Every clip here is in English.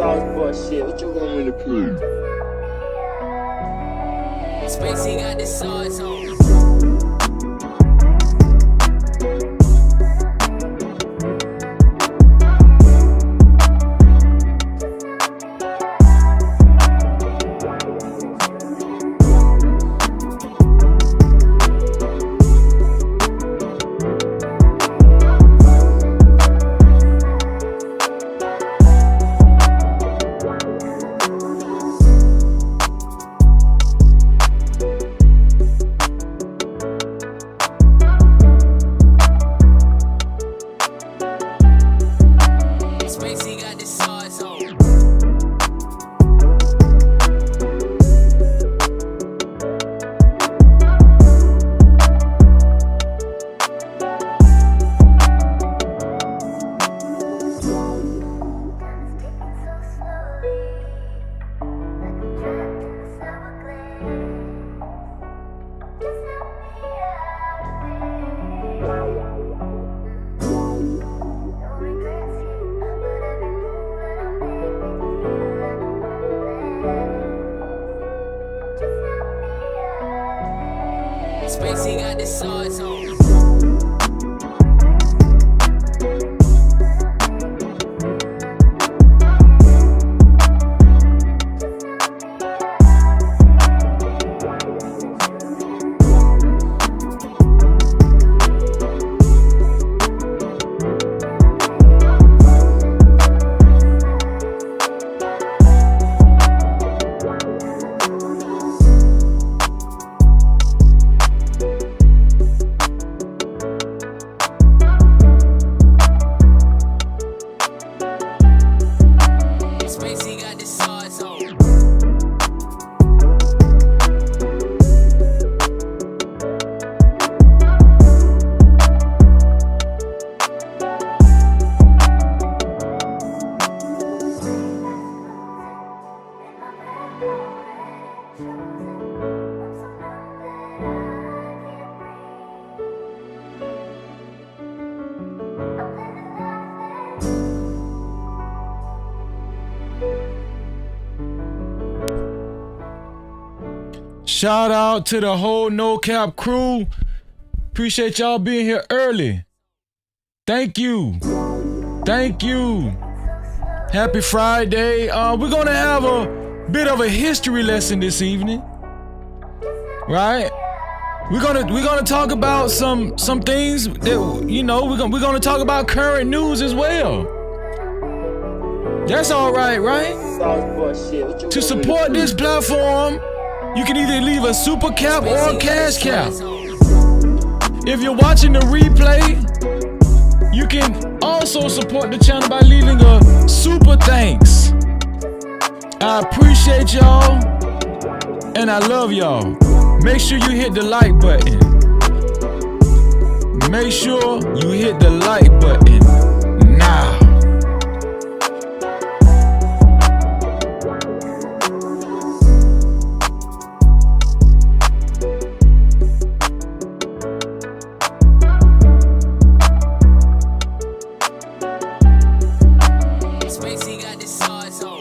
sauce shit. What you want me to prove? Spacey got the sauce on. Spacey got the sauce on. Spacey got the sauce on. Spacey got the sauce on. Shout out to the whole No Cap crew. Appreciate y'all being here early. Thank you. Thank you. Happy Friday. We're gonna have a bit of a history lesson this evening. Right? We're gonna talk about some things that we're gonna talk about current news as well. That's all right, right? Sauce shit. What you To want me support prove? this platform, you can either leave a super cap or a cash cap. If you're watching the replay, you can also support the channel by leaving a super thanks. I appreciate y'all and I love y'all. Make sure you hit the like button. Make sure you hit the like button now. Spacey got the sauce on.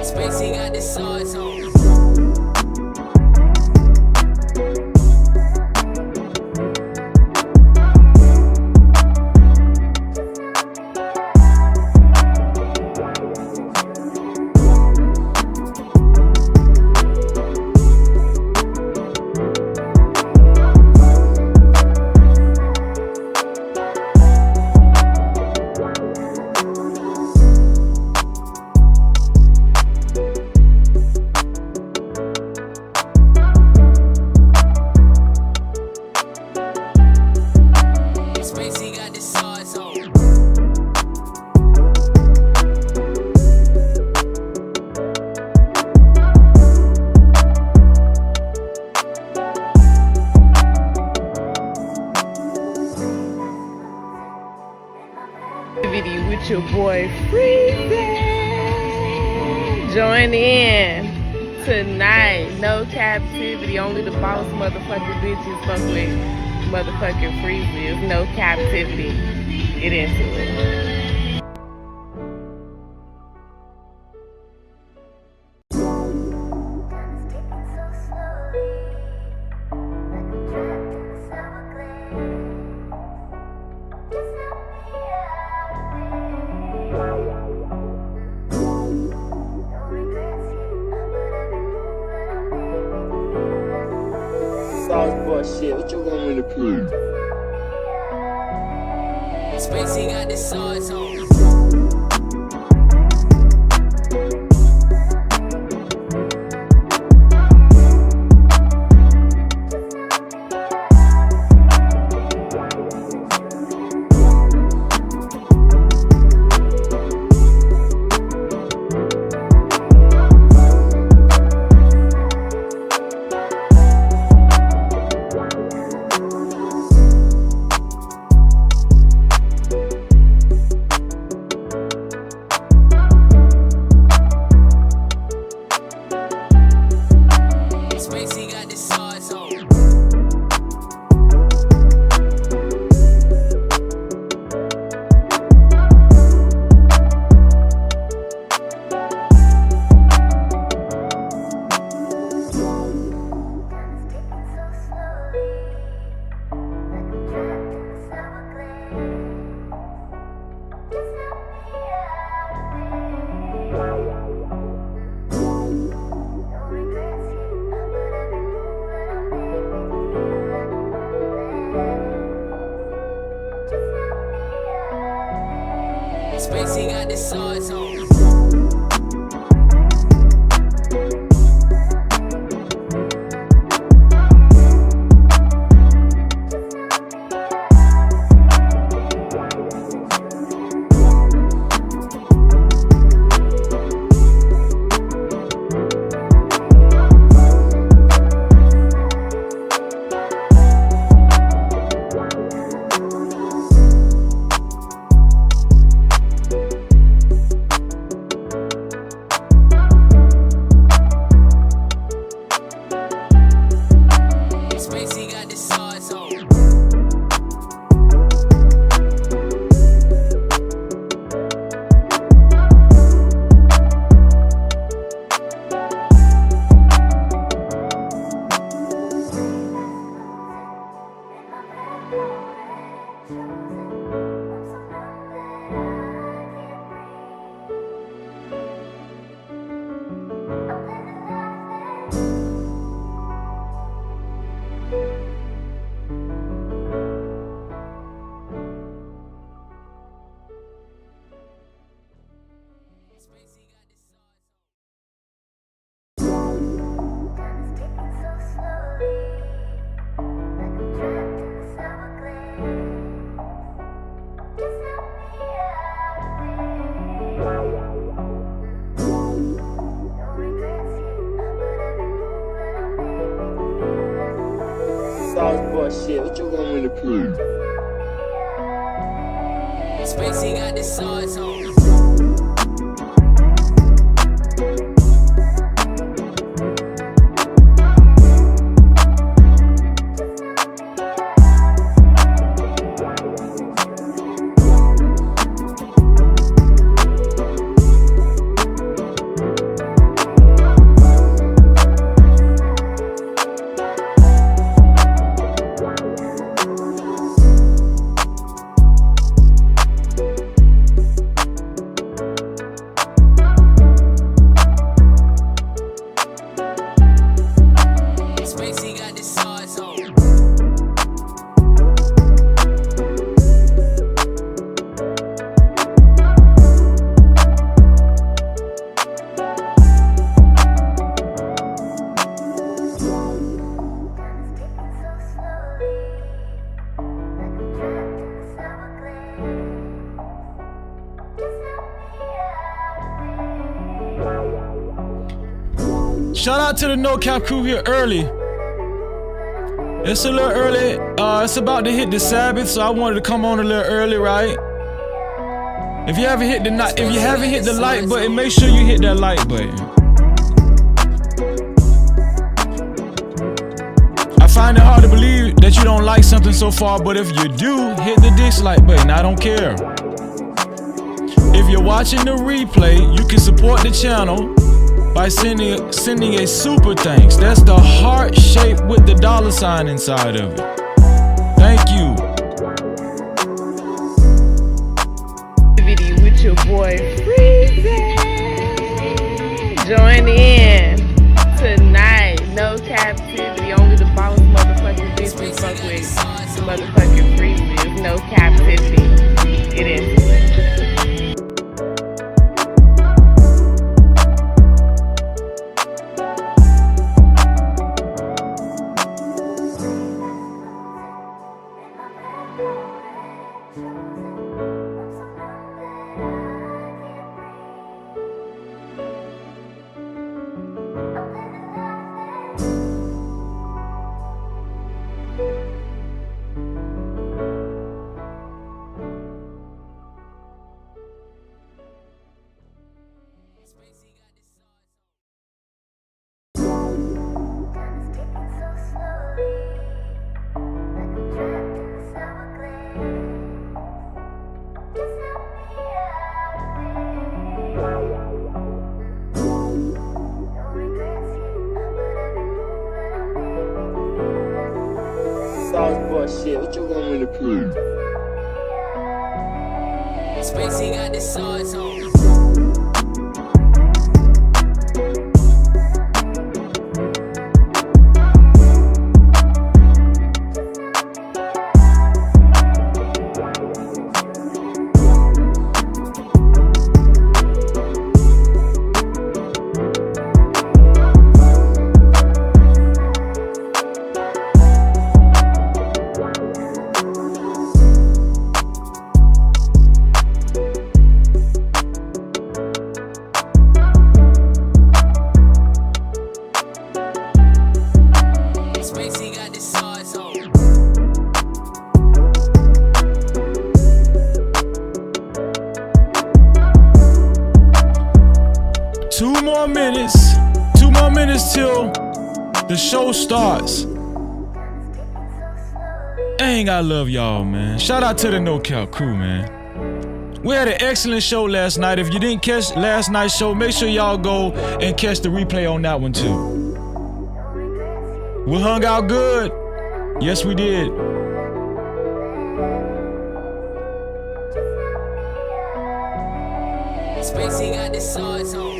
Spacey got the sauce on. your boy Freezing. Join in tonight. No captivity. Only the boss motherfucking bitches fuck with motherfucking Freezing. No captivity. Get into it. Sauce boy shit, what you want me to prove? Spacey got the sauce on. Spacey got the sauce on. Spacey got the sauce on. Spacey got the sauce on. Sauce boy shit, what you want me to prove? Spacey got the sauce on. Spacey got the sauce on. Shout out to the No Cap crew here early. It's a little early. It's about to hit the Sabbath, so I wanted to come on a little early, right? If you haven't hit the like button, make sure you hit that like button. I find it hard to believe that you don't like something so far, but if you do, hit the dislike button. I don't care. If you're watching the replay, you can support the channel by sending a super thanks. That's the heart shape with the $sign inside of it. Thank you. With your boy Freezy. Join in tonight. No captivity. Only the boss motherfucking bitches fuck with motherfucking Freezy. No captivity. It is. Sauce shit, what you want me to prove? Spacey got the sauce on. Spacey got the sauce on. 2 more minutes till the show starts. Dang, I love y'all, man. Shout out to the No Cap crew, man. We had an excellent show last night. If you didn't catch last night's show, make sure y'all go and catch the replay on that one too. We hung out good. Yes, we did. Spacey got the sauce on.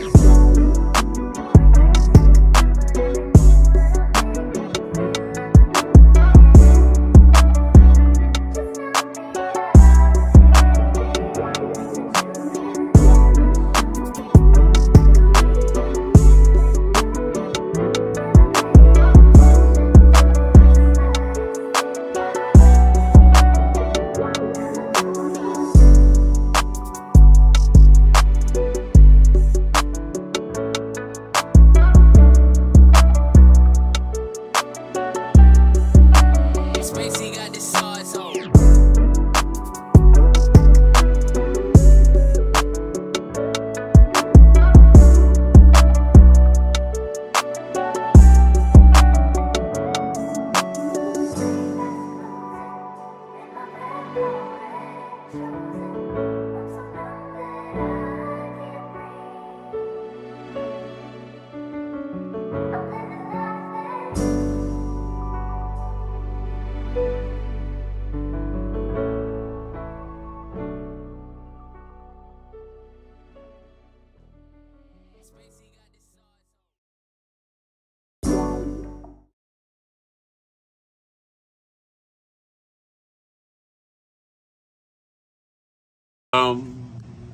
Spacey got the sauce on.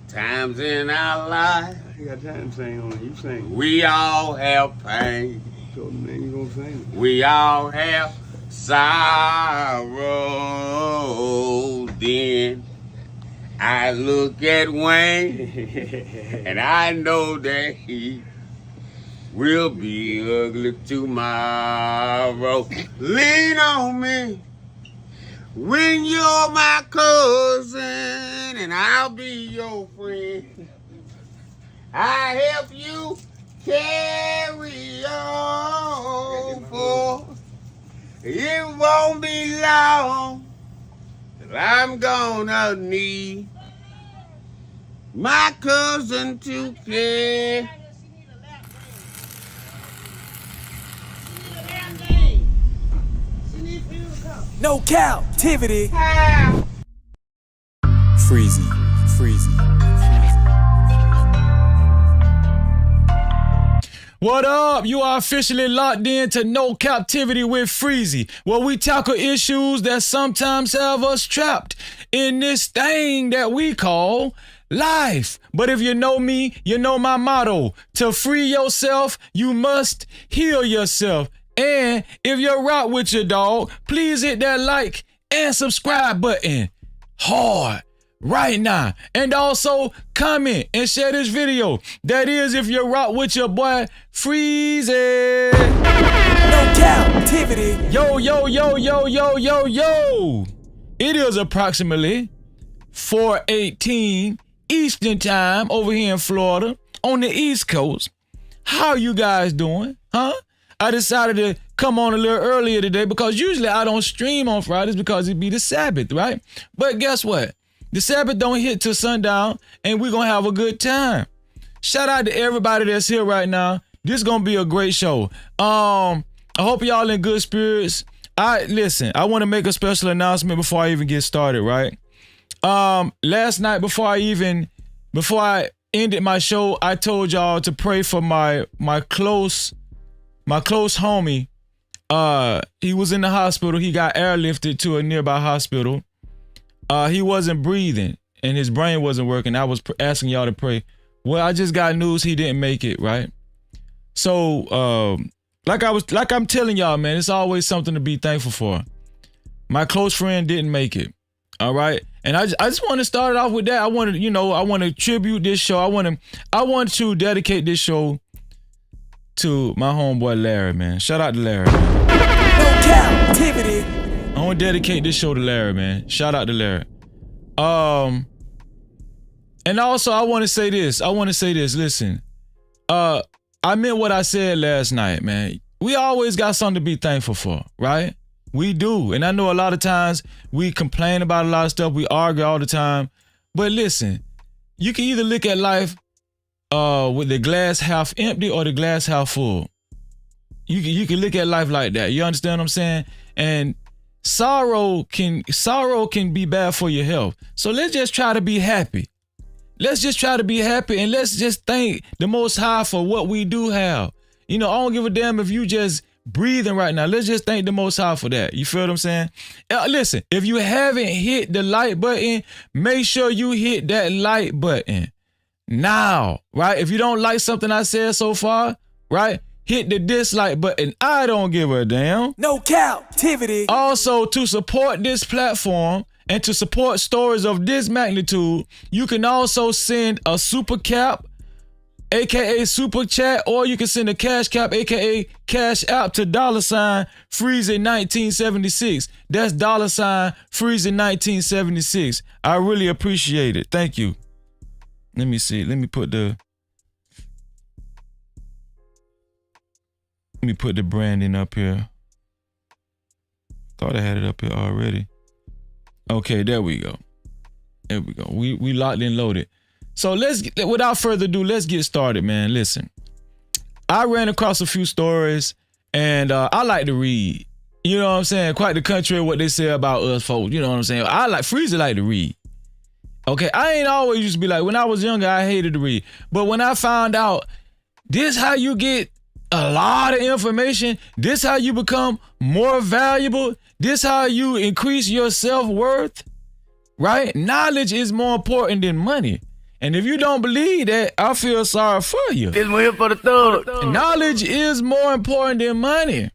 'Times in our life, You got time to sing on it. You sing. we all have pain. Told him, man, you gonna sing. We all have sorrow. Then I look at Wayne and I know that he will be ugly tomorrow. Lean on me When you're my cousin and I'll be your friend, I help you carry on, for it won't be long till I'm gonna need my cousin to care. No captivity. Freezy. What up? You are officially locked in to No Captivity with Freezy, where we tackle issues that sometimes have us trapped in this thing that we call life. But if you know me, you know my motto. To free yourself, you must heal yourself. And if you're right with your dog, please hit that like and subscribe button hard right now. And also comment and share this video. That is if you're right with your boy Freezy. No captivity. Yo. It is approximately 4:18 Eastern time over here in Florida on the East Coast. How you guys doing? Huh? I decided to come on a little earlier today because usually I don't stream on Fridays because it be the Sabbath, right? But guess what? The Sabbath don't hit till sundown and we're going to have a good time. Shout out to everybody that's here right now. This is going to be a great show. I hope y'all in good spirits. I want to make a special announcement before I even get started, right? Last night before I ended my show, I told y'all to pray for my close homie. He was in the hospital. He got airlifted to a nearby hospital. He wasn't breathing and his brain wasn't working. I was asking y'all to pray. Well, I just got news he didn't make it, right? So, like I'm telling y'all, man, it's always something to be thankful for. My close friend didn't make it. All right. And I just want to start it off with that. I want to tribute this show. I want to dedicate this show to my homeboy Larry, man. Shout out to Larry, man. No captivity. I want to dedicate this show to Larry, man. Shout out to Larry. And also I want to say this. Listen, I meant what I said last night, man. We always got something to be thankful for, right? We do. And I know a lot of times we complain about a lot of stuff. We argue all the time. But listen, you can either look at life with the glass half empty or the glass half full. You can look at life like that. You understand what I'm saying? And sorrow can be bad for your health. So let's just try to be happy. Let's just try to be happy and let's just thank the Most High for what we do have. I don't give a damn if you just breathing right now. Let's just thank the Most High for that. You feel what I'm saying? Listen, if you haven't hit the like button, make sure you hit that like button now, right? If you don't like something I said so far, right, hit the dislike button. I don't give a damn. No captivity. Also, to support this platform and to support stories of this magnitude, you can also send a super cap, aka super chat, or you can send a cash cap, aka cash app to $Freezy1976. That's $Freezy1976. I really appreciate it. Thank you. Let me see. Let me put the branding up here. Thought I had it up here already. Okay, there we go. There we go. We locked and loaded. So without further ado, let's get started, man. Listen, I ran across a few stories and I like to read. You know what I'm saying? Quite the contrary of what they say about us folks. You know what I'm saying? Freezy like to read. Okay, I ain't always used to be like, when I was younger, I hated to read. But when I found out this how you get a lot of information, this how you become more valuable, this how you increase your self-worth, right? Knowledge is more important than money. And if you don't believe that, I feel sorry for you. This one here for the thug. Knowledge is more important than money.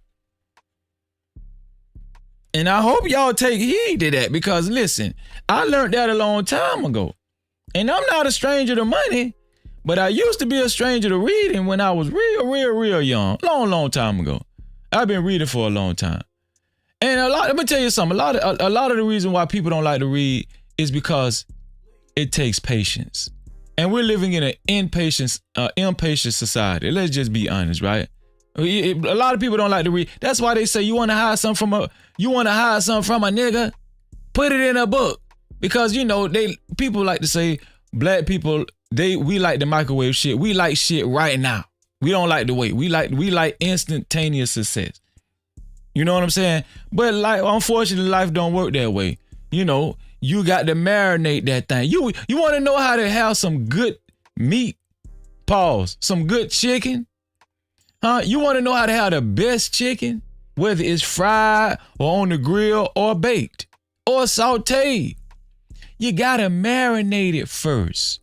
And I hope y'all take heed to that because listen, I learned that a long time ago. And I'm not a stranger to money, but I used to be a stranger to reading when I was real young. Long time ago. I've been reading for a long time. And let me tell you something. A lot of the reason why people don't like to read is because it takes patience. And we're living in an impatient society. Let's just be honest, right? A lot of people don't like to read. That's why they say you want to hide something from a nigga, put it in a book. Because people like to say black people, we like the microwave shit. We like shit right now. We don't like to wait. We like instantaneous success. You know what I'm saying? But unfortunately, life don't work that way. You got to marinate that thing. You want to know how to have some good meat? Pause. Some good chicken? Huh? You want to know how to have the best chicken? Whether it's fried or on the grill or baked or sauteed. You got to marinate it first.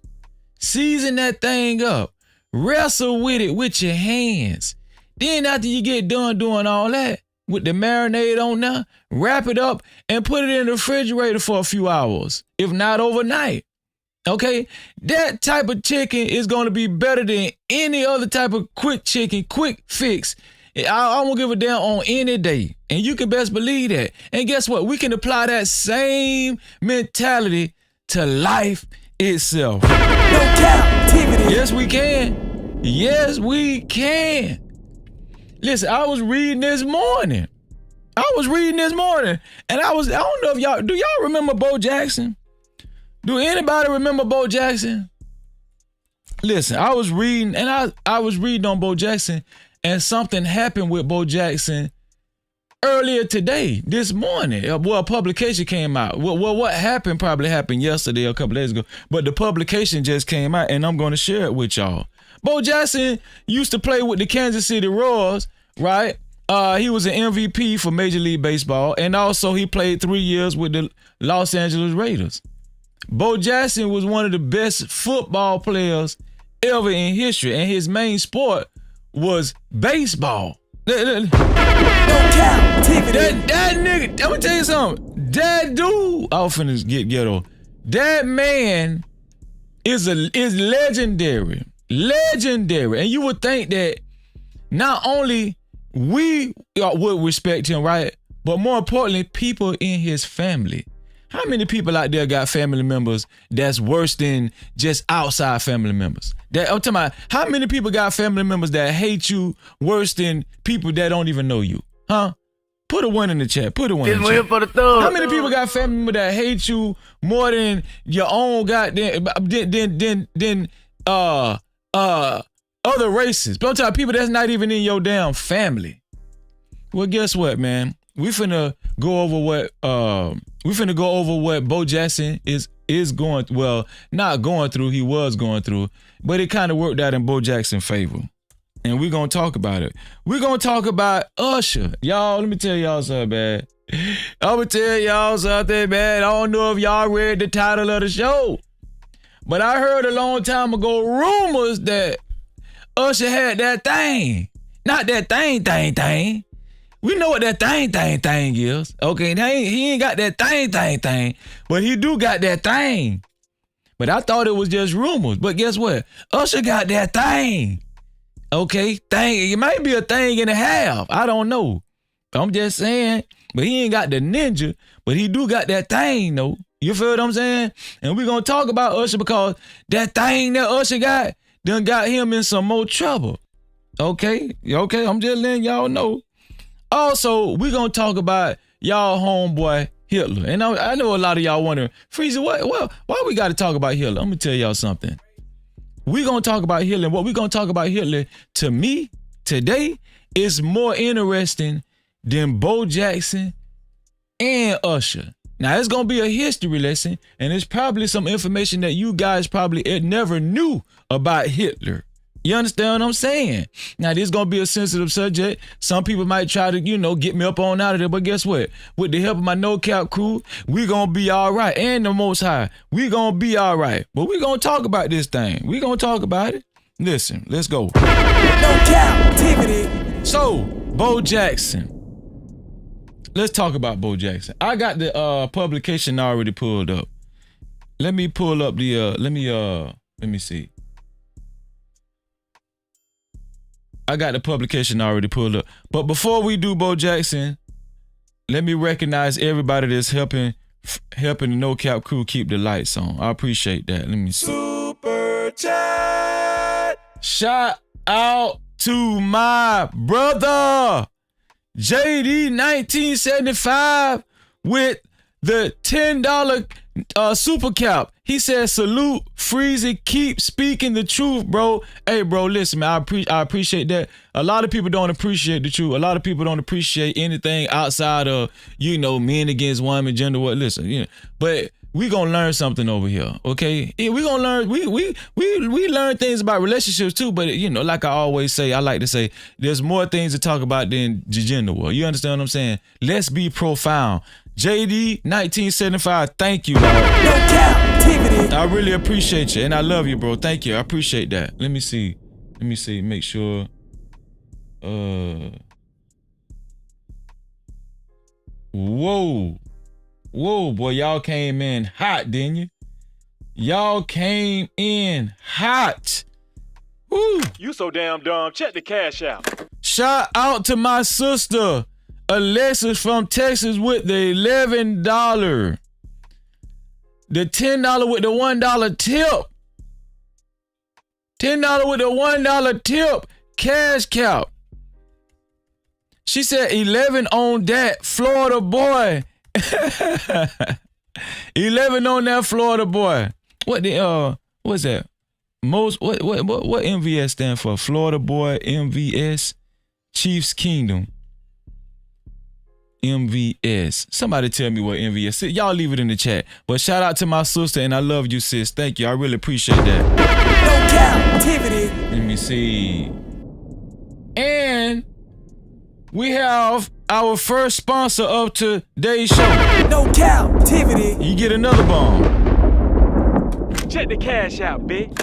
Season that thing up. Wrestle with it with your hands. Then after you get done doing all that, with the marinade on there, wrap it up and put it in the refrigerator for a few hours, if not overnight. Okay? That type of chicken is going to be better than any other type of quick chicken, quick fix. I won't give a damn on any day. And you can best believe that. And guess what? We can apply that same mentality to life itself. No Cap-tivity. Yes, we can. Yes, we can. Listen, I was reading this morning. And I don't know if do y'all remember Bo Jackson? Do anybody remember Bo Jackson? Listen, I was reading, and I was reading on Bo Jackson, and something happened with Bo Jackson earlier today, this morning. Well, a publication came out. Well, what happened probably happened yesterday or a couple days ago, but the publication just came out, and I'm going to share it with y'all. Bo Jackson used to play with the Kansas City Royals, right? He was an MVP for Major League Baseball, and also he played 3 years with the Los Angeles Raiders. Bo Jackson was one of the best football players ever in history, and his main sport was baseball. No Cap-tivity. That nigga, I'm gonna tell you something. That dude, I was finna get ghetto. That man is legendary. Legendary. And you would think that not only we would respect him, right? But more importantly, people in his family. How many people out there got family members that's worse than just outside family members? I'm talking about, how many people got family members that hate you worse than people that don't even know you? Huh? Put a one in the chat. Put a one in the chat. For the thug. How many people got family members that hate you more than your own goddamn other races? But I'm talking about people that's not even in your damn family. Well, guess what, man? We finna go over what Bo Jackson is going, well, not going through, he was going through, but it kind of worked out in Bo Jackson's favor. And we're gonna talk about it. We're gonna talk about Usher. Y'all, let me tell y'all something, man. I'm gonna tell y'all something, man. I don't know if y'all read the title of the show, but I heard a long time ago rumors that Usher had that thing. Not that thing. We know what that thing is. Okay, he ain't got that thing, but he do got that thing. But I thought it was just rumors. But guess what? Usher got that thing. Okay, thing. It might be a thing and a half. I don't know. I'm just saying. But he ain't got the ninja, but he do got that thing, though. You feel what I'm saying? And we're going to talk about Usher because that thing that Usher got done got him in some more trouble. Okay, I'm just letting y'all know. Also, we're going to talk about y'all homeboy Hitler. And I know a lot of y'all wondering, Freezy, why we got to talk about Hitler? I'm going to tell y'all something. We're going to talk about Hitler. And what we're going to talk about Hitler, to me, today, is more interesting than Bo Jackson and Usher. Now, it's going to be a history lesson, and it's probably some information that you guys probably never knew about Hitler. You understand what I'm saying? Now, this is going to be a sensitive subject. Some people might try to, get me up on out of there. But guess what? With the help of my No Cap crew, we going to be all right. And the Most High, we going to be all right. But we going to talk about this thing. We going to talk about it. Listen, let's go. No Cap-tivity. So, Bo Jackson. Let's talk about Bo Jackson. I got the publication already pulled up. Let me pull up the, let me see. I got the publication already pulled up. But before we do Bo Jackson, let me recognize everybody that's helping the No Cap crew keep the lights on. I appreciate that. Let me see. Super chat. Shout out to my brother JD 1975 with the $10 super cap. He said, salute, Freezy, keep speaking the truth, bro. Hey, bro, listen, man, I appreciate that. A lot of people don't appreciate the truth. A lot of people don't appreciate anything outside of, men against women, gender, what, listen, but we gonna learn something over here, okay? Yeah, we gonna learn, we learn things about relationships too, but like I always say, I like to say, there's more things to talk about than the gender war. You understand what I'm saying? Let's be profound. JD 1975, thank you, Lord. No Cap-tivity. I really appreciate you, and I love you, bro. Thank you. I appreciate that. Let me see. Make sure. Whoa, boy, y'all came in hot, didn't you? Y'all came in hot. Woo. You so damn dumb. Check the cash out. Shout out to my sister Alexis from Texas with the $11. The $10 with the $1 tip. $10 with the $1 tip. Cash cap. She said 11 on that Florida boy. 11 on that Florida boy. What's that? What MVS stand for? Florida boy, MVS, Chiefs Kingdom. MVS. Somebody tell me what MVS is. Y'all leave it in the chat. But shout out to my sister, and I love you, sis. Thank you. I really appreciate that. No Cap-tivity. Let me see. And we have our first sponsor of today's show. No Cap-tivity. You get another bomb. Check the cash out, bitch.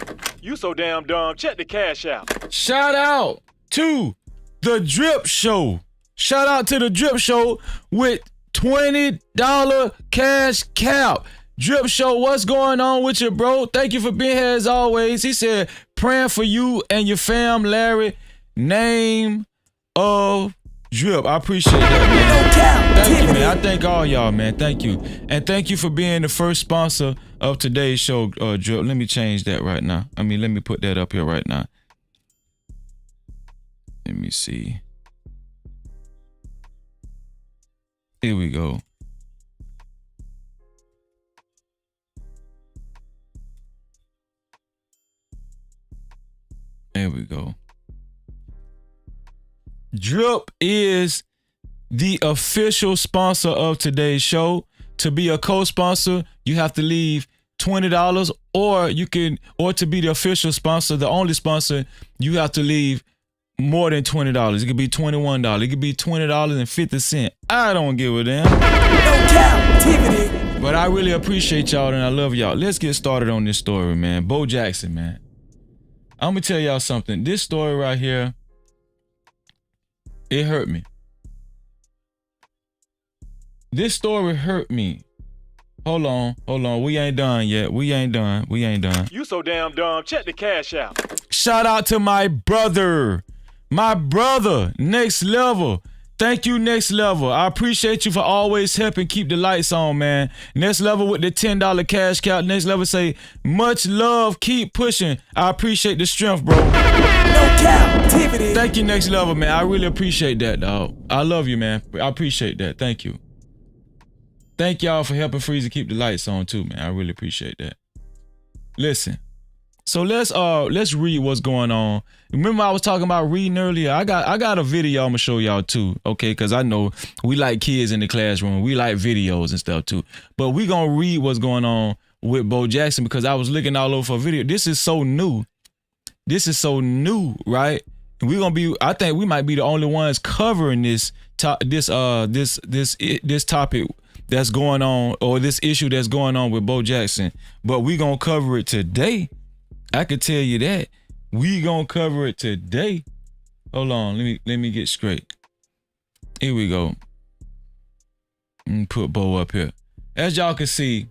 You so damn dumb. Check the cash out. Shout out to The Drip Show. Shout out to The Drip Show with $20 cash cap. Drip Show, what's going on with you, bro? Thank you for being here as always. He said, praying for you and your fam, Larry. Name of Drip. I appreciate that, man. Thank you, man. I thank all y'all, man. Thank you. And thank you for being the first sponsor of today's show, Drip. Let me change that right now. Let me put that up here right now. Let me see. Here we go. There we go. Drip is the official sponsor of today's show. To be a co-sponsor, you have to leave $20, or to be the official sponsor, the only sponsor, you have to leave more than $20. It could be $21. It could be $20.50. I don't give a damn. No Cap-tivity. But I really appreciate y'all and I love y'all. Let's get started on this story, man. Bo Jackson, man. I'm gonna tell y'all something. This story right here, it hurt me. This story hurt me. Hold on. We ain't done yet. We ain't done. You so damn dumb. Check the cash out. Shout out to my brother, Next Level. Thank you, Next Level. I appreciate you for always helping keep the lights on, man. Next Level with the $10 cash cow. Next Level say, much love, keep pushing. I appreciate the strength, bro. No Cap-tivity. Thank you, Next Level, man. I really appreciate that, dog. I love you, man. I appreciate that. Thank you. Thank y'all for helping Freezy keep the lights on too, man. I really appreciate that. Listen. So let's read what's going on. Remember I was talking about reading earlier? I got a video I'm gonna show y'all too, okay? Because I know we like kids in the classroom. We like videos and stuff too. But we gonna read what's going on with Bo Jackson because I was looking all over for a video. This is so new. Right? And we're gonna be. I think we might be the only ones covering this topic that's going on, or this issue that's going on with Bo Jackson. But we gonna cover it today. I could tell you that. We gonna cover it today. Hold on, let me get straight. Here we go. Let me put Bo up here. As y'all can see,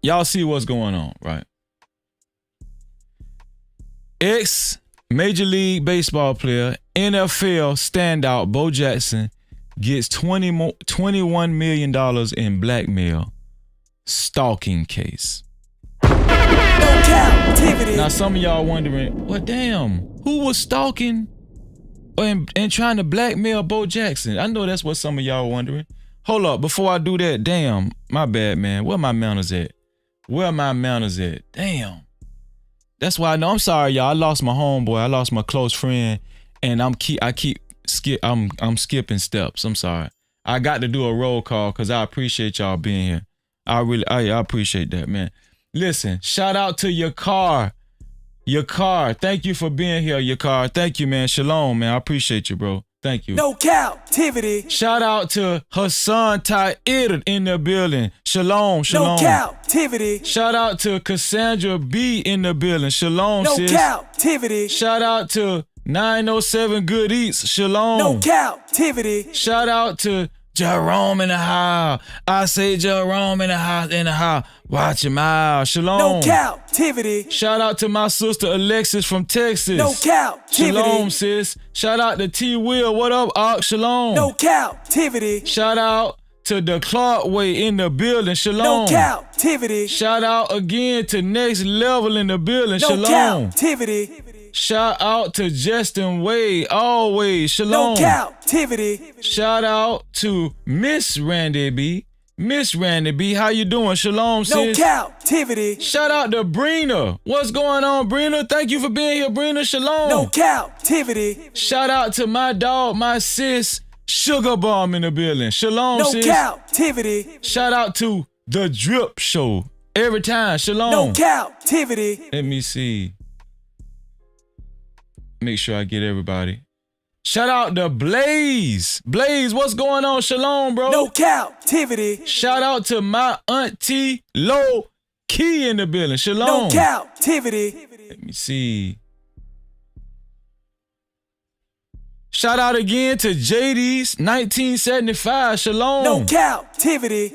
y'all see what's going on, right? Ex-Major League Baseball player, NFL standout Bo Jackson gets $21 million in blackmail stalking case. No captivity. Now some of y'all wondering, well, damn, who was stalking and trying to blackmail Bo Jackson? I know that's what some of y'all wondering. Hold up, before I do that, damn, my bad, man. Where my manners at? Where my manners at? Damn. That's why I know. I'm sorry, y'all. I lost my homeboy. I lost my close friend, and I'm skipping steps. I'm sorry. I got to do a roll call because I appreciate y'all being here. I appreciate that, man. Listen, shout out to your car. Your car. Thank you for being here, your car. Thank you, man. Shalom, man. I appreciate you, bro. Thank you. No captivity. Shout out to Hassan Ta'ir in the building. Shalom, shalom. No captivity. Shout out to Cassandra B in the building. Shalom, No sis. captivity. Shout out to 907 Good Eats. Shalom. No captivity. Shout out to Jerome in the house. I say Jerome in the house. Watch your mouth. Shalom. No captivity. Shout out to my sister Alexis from Texas. No captivity. Shalom, sis. Shout out to T Will. What up, Ox? Shalom. No captivity. Shout out to the Clark Way in the building. No Shalom. captivity. Shout out again to Next Level in the building. No Shalom. captivity. Shout out to Justin Wade. Always. Shalom. No captivity. Shout out to Miss Randy B. Miss Randy B. How you doing? Shalom, No sis. captivity. Shout out to Brina. What's going on, Brina? Thank you for being here, Brina. Shalom. No captivity. Shout out to my dog, my sis, Sugar Bomb in the building. Shalom, No sis. captivity. Shout out to The Drip Show. Every time. Shalom. No captivity. Let me see. Make sure I get everybody. Shout out to Blaze. Blaze, what's going on? Shalom, bro. No captivity. Shout out to my auntie Low Key in the building. Shalom. No captivity. Let me see. Shout out again to JD's 1975. Shalom. No captivity.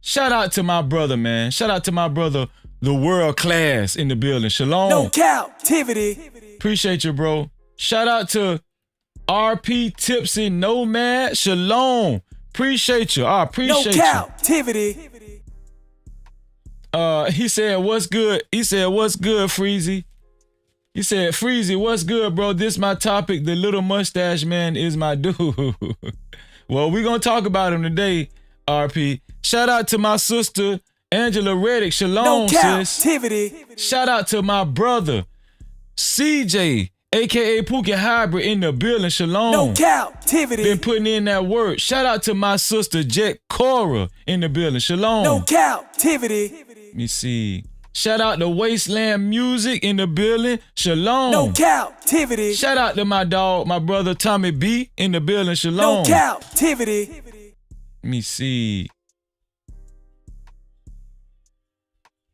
Shout out to my brother, man. Shout out to my brother, the World Class in the building. Shalom. No captivity. Appreciate you, bro. Shout out to RP Tipsy Nomad. Shalom. Appreciate you. I appreciate No you. captivity. He said, what's good? He said, what's good, Freezy? He said, Freezy, what's good, bro? This my topic. The little mustache man is my dude. Well, we're going to talk about him today, RP. Shout out to my sister, Angela Reddick. Shalom, No sis. captivity. Shout out to my brother, CJ, a.k.a. Pookie Hybrid in the building. Shalom. No captivity. Been putting in that work. Shout out to my sister, Jet Cora in the building. Shalom. No captivity. Let me see. Shout out to Wasteland Music in the building. Shalom. No captivity. Shout out to my dog, my brother Tommy B in the building. Shalom. No captivity. Let me see.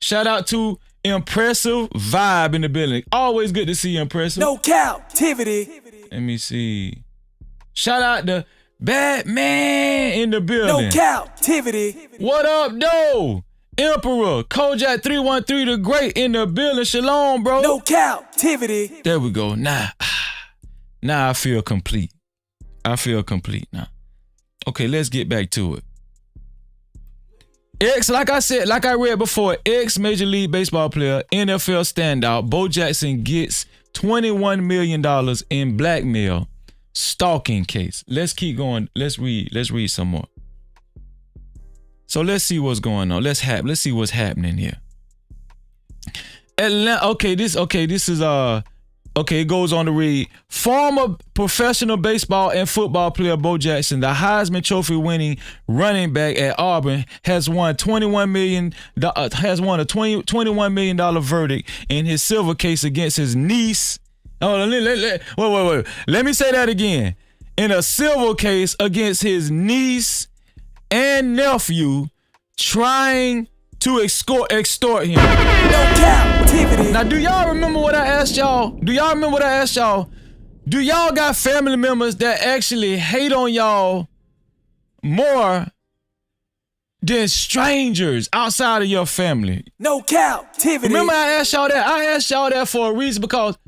Shout out to Impressive Vibe in the building. Always good to see you, Impressive. No captivity. Let me see. Shout out to Batman in the building. No captivity. What up, though? Emperor, Kojak 313 the Great in the building. Shalom, bro. No captivity. There we go. Now I feel complete. I feel complete now. Okay, let's get back to it. Ex, like I said, like I read before, ex Major League Baseball player, NFL standout, Bo Jackson gets $21 million in blackmail stalking case. Let's keep going. Let's read some more. So let's see what's going on. Let's see what's happening here. It goes on to read. Former professional baseball and football player Bo Jackson, the Heisman Trophy winning running back at Auburn, has won a $21 million verdict in his civil case against his niece. Wait. Let me say that again. In a civil case against his niece and nephew trying to extort him. No captivity. Now, do y'all remember what I asked y'all? Do y'all got family members that actually hate on y'all more than strangers outside of your family? No captivity. Remember I asked y'all that? I asked y'all that for a reason, because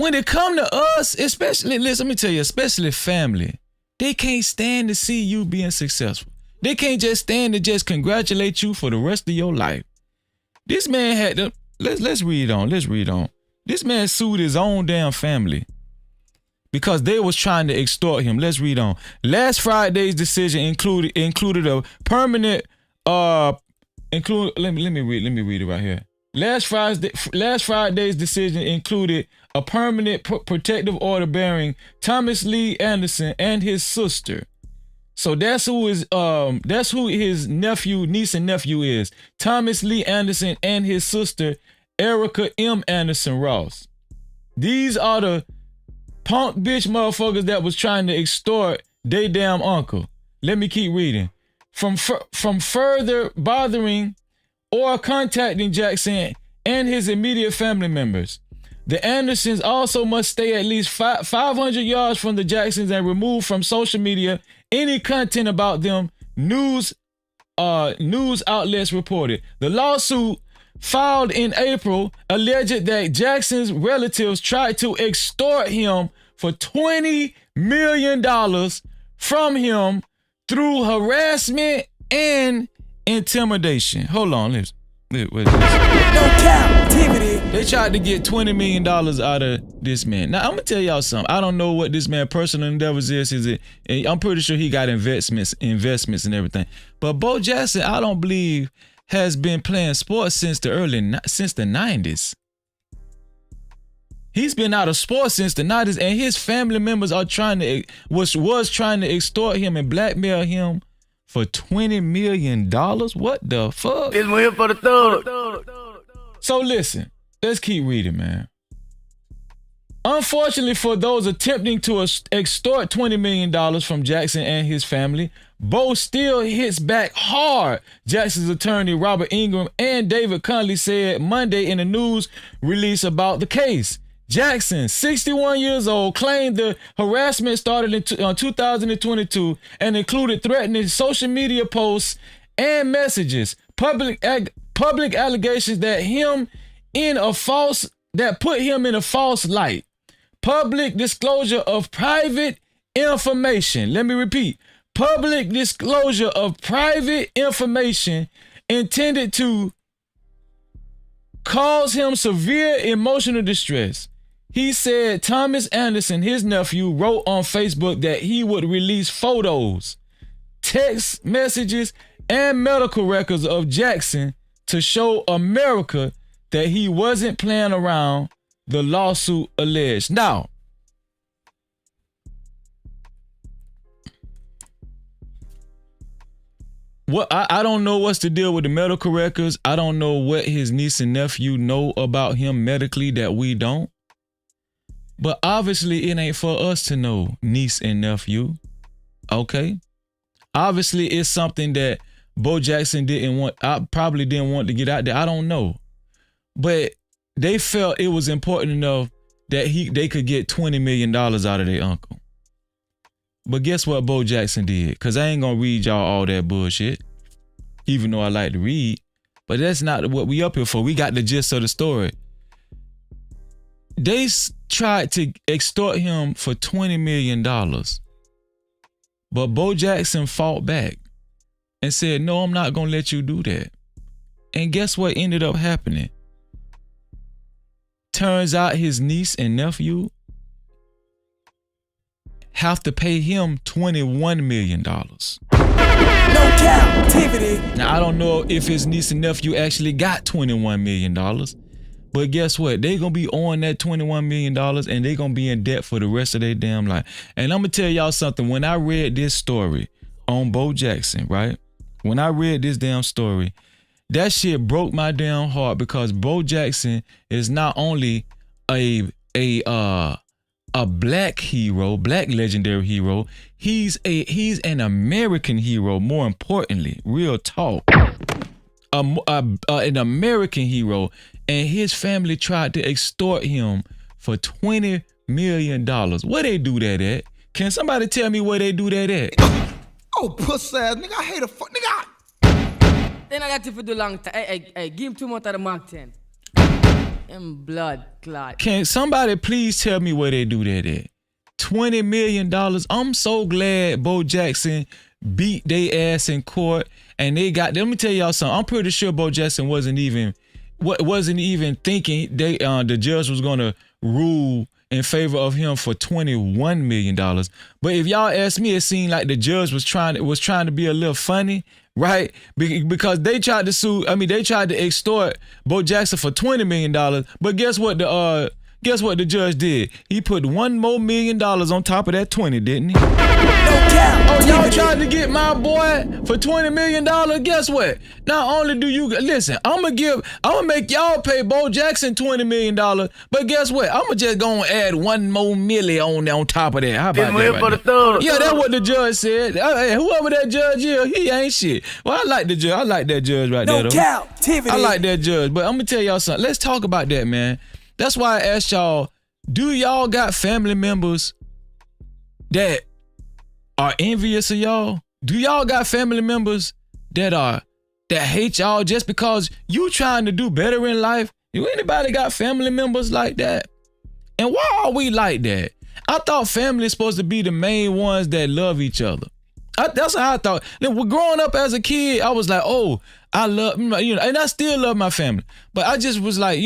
when it come to us, especially, listen, let me tell you, especially family, they can't stand to see you being successful. They can't just stand to just congratulate you for the rest of your life. This man had to, let's read on. This man sued his own damn family because they was trying to extort him. Let's read on. Last Friday's decision included a permanent, let me read it right here. Last Friday's decision included a permanent protective order bearing Thomas Lee Anderson and his sister. So that's who his niece and nephew is. Thomas Lee Anderson and his sister, Erica M. Anderson Ross. These are the punk bitch motherfuckers that was trying to extort they damn uncle. Let me keep reading. From further bothering or contacting Jackson and his immediate family members. The Andersons also must stay at least 500 yards from the Jacksons and remove from social media any content about them, news outlets reported. The lawsuit filed in April alleged that Jackson's relatives tried to extort him for $20 million from him through harassment and intimidation. Hold on, listen. No Cap-tivity. They tried to get $20 million out of this man. Now, I'm going to tell y'all something. I don't know what this man's personal endeavors is. I'm pretty sure he got investments and everything. But Bo Jackson, I don't believe, has been playing sports since the 90s. He's been out of sports since the 90s, and his family members are trying to extort him and blackmail him for $20 million? What the fuck? This one here for the third. So listen, let's keep reading, man. Unfortunately for those attempting to extort $20 million from Jackson and his family, Bo still hits back hard, Jackson's attorney Robert Ingram and David Conley said Monday in a news release about the case. Jackson, 61 years old, claimed the harassment started in 2022 and included threatening social media posts and messages, public allegations that put him in a false light, public disclosure of private information. Let me repeat, public disclosure of private information intended to cause him severe emotional distress. He said Thomas Anderson, his nephew, wrote on Facebook that he would release photos, text messages, and medical records of Jackson to show America that he wasn't playing around, the lawsuit alleged. Now, I don't know what's the deal with the medical records. I don't know what his niece and nephew know about him medically that we don't. But obviously it ain't for us to know, niece and nephew. Okay? Obviously it's something that Bo Jackson probably didn't want to get out there. I don't know. But they felt it was important enough that they could get $20 million out of their uncle. But guess what Bo Jackson did? Because I ain't going to read y'all all that bullshit, even though I like to read. But that's not what we up here for. We got the gist of the story. They tried to extort him for $20 million. But Bo Jackson fought back and said, no, I'm not going to let you do that. And guess what ended up happening? Turns out his niece and nephew have to pay him $21 million. No Cap-tivity. Now, I don't know if his niece and nephew actually got $21 million. But guess what? They gonna be on that $21 million and they gonna be in debt for the rest of their damn life. And I'm gonna tell y'all something. When I read this story on Bo Jackson, right? When I read this damn story, that shit broke my damn heart because Bo Jackson is not only a black hero, black legendary hero, he's an American hero, more importantly, real talk. An American hero, and his family tried to extort him for $20 million. Where they do that at? Can somebody tell me where they do that at? Oh, puss ass nigga, I hate a fuck nigga. Then I got to for the long time. Hey, give him 2 months of the Mark 10. and blood clot. Can somebody please tell me where they do that at? $20 million. I'm so glad Bo Jackson beat their ass in court, and they got. Let me tell y'all something. I'm pretty sure Bo Jackson wasn't even thinking the judge was gonna rule in favor of him for $21 million. But if y'all ask me, it seemed like the judge was trying to be a little funny, right? Because they tried to sue. I mean, they tried to extort Bo Jackson for $20 million. But guess what the judge did? He put $1 more million on top of that 20, didn't he? Oh, y'all tried to get my boy for $20 million? Guess what? Not only do you listen, I'm gonna make y'all pay Bo Jackson $20 million, but guess what? I'm just gonna add $1 more million on top of that. How about that? Right, yeah, that's what the judge said. Hey, whoever that judge is, he ain't shit. Well, I like the judge. I like that judge right there. No Cap-tivity. I like that judge, but I'm gonna tell y'all something. Let's talk about that, man. That's why I asked y'all, do y'all got family members that are envious of y'all? Do y'all got family members that hate y'all just because you trying to do better in life? Do anybody got family members like that? And why are we like that? I thought family is supposed to be the main ones that love each other. That's how I thought. Growing up as a kid, I was like, oh, I love, and I still love my family. But I just was like,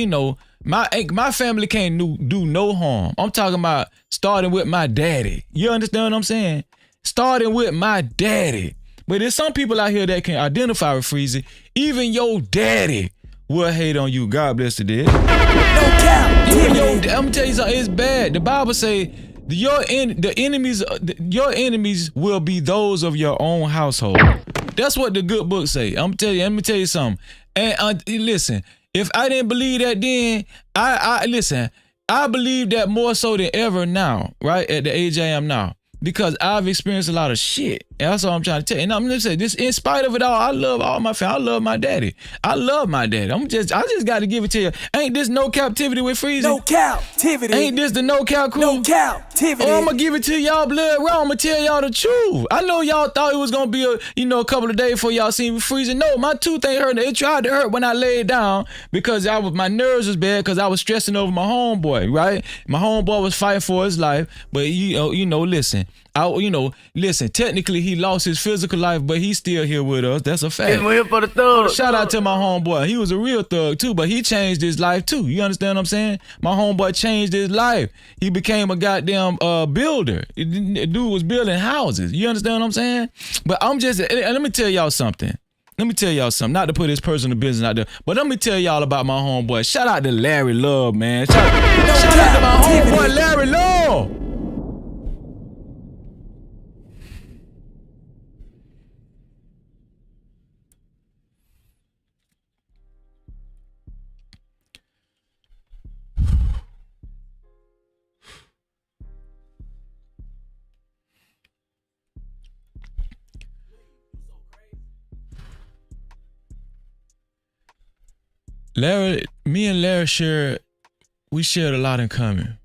my family can't do no harm. I'm talking about starting with my daddy. You understand what I'm saying? Starting with my daddy. But there's some people out here that can identify with Freezy. Even your daddy will hate on you. God bless the dead. I'm gonna tell you something. It's bad. The Bible say your enemies will be those of your own household. That's what the good book say. Let me tell you something. And listen, if I didn't believe that then, I believe that more so than ever now, right? At the age I am now. Because I've experienced a lot of shit. And that's all I'm trying to tell you. And I'm gonna say this, in spite of it all, I love all my family. I love my daddy. I just got to give it to you. Ain't this no captivity with Freezy? No Cap-tivity. Ain't this the no cap crew? No Cap-tivity. Oh, I'm gonna give it to y'all blood raw. I'm gonna tell y'all the truth. I know y'all thought it was gonna be a couple of days before y'all seen me freezing. No, my tooth ain't hurting. It tried to hurt when I laid down because my nerves was bad because I was stressing over my homeboy, right? My homeboy was fighting for his life, but listen. Listen, technically he lost his physical life, but he's still here with us. That's a fact. Shout out to my homeboy. He was a real thug too, but he changed his life too. You understand what I'm saying? My homeboy changed his life. He became a goddamn builder. The dude was building houses. You understand what I'm saying? But let me tell y'all something. Not to put his personal business out there, but let me tell y'all about my homeboy. Shout out to Larry Love, man. Shout out to my homeboy, Larry Love. Me and Larry shared a lot in common.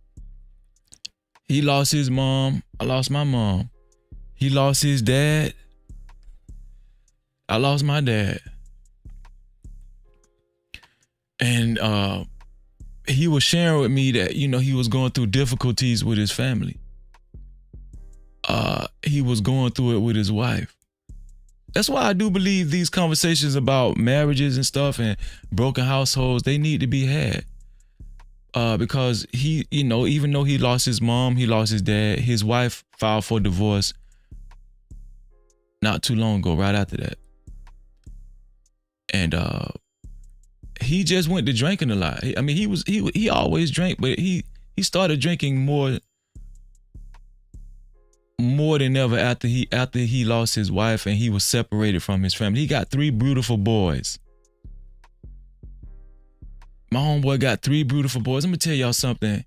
He lost his mom. I lost my mom. He lost his dad. I lost my dad. And he was sharing with me that, he was going through difficulties with his family. He was going through it with his wife. That's why I do believe these conversations about marriages and stuff and broken households, they need to be had. Because he, even though he lost his mom, he lost his dad, his wife filed for divorce not too long ago, right after that. And he just went to drinking a lot. I mean, he always drank, but he started drinking more than ever after he lost his wife and he was separated from his family. He got 3 beautiful boys. My homeboy got 3 beautiful boys. I'm gonna tell y'all something.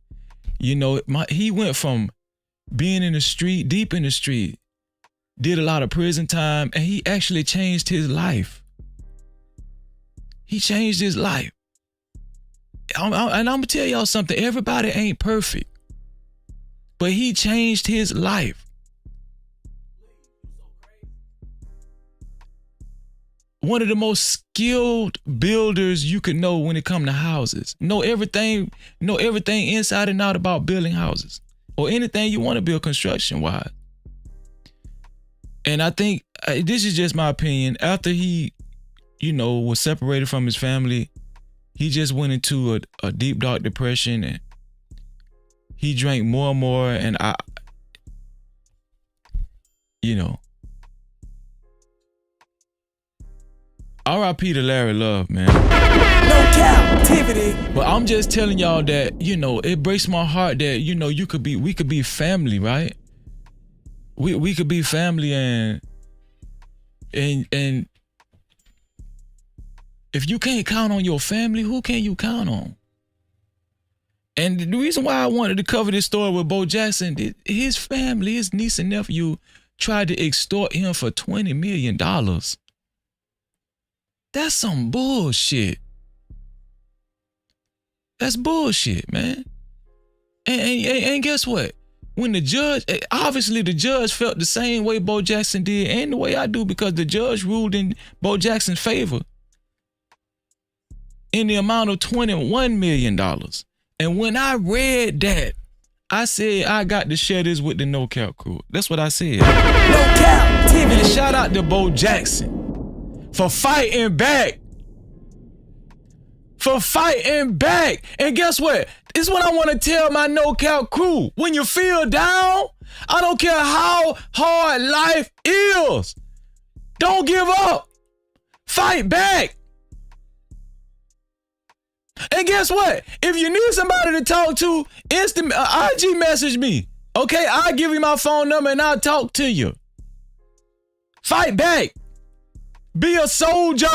He went from being in the street, deep in the street, did a lot of prison time, and he actually changed his life. He changed his life. And I'm gonna tell y'all something. Everybody ain't perfect, but he changed his life. one of the most skilled builders you could know when it come to houses. Know everything inside and out about building houses or anything you want to build construction wise. And I think this is just my opinion. After he, was separated from his family, he just went into a deep, dark depression, and he drank more and more. And R.I.P. to Larry Love, man. No captivity. But I'm just telling y'all that, it breaks my heart that, we could be family, right? We could be family, and if you can't count on your family, who can you count on? And the reason why I wanted to cover this story with Bo Jackson, his family, his niece and nephew tried to extort him for $20 million. That's some bullshit. That's bullshit, man. And guess what? When the judge felt the same way Bo Jackson did and the way I do, because the judge ruled in Bo Jackson's favor in the amount of $21 million. And when I read that, I said, I got to share this with the No Cap crew. That's what I said. No captivity. And shout out to Bo Jackson for fighting back. And guess what? This is what I want to tell my No Cap crew. When you feel down, I don't care how hard life is. Don't give up. Fight back. And guess what? If you need somebody to talk to, IG message me. Okay, I'll give you my phone number and I'll talk to you. Fight back. Be a soldier.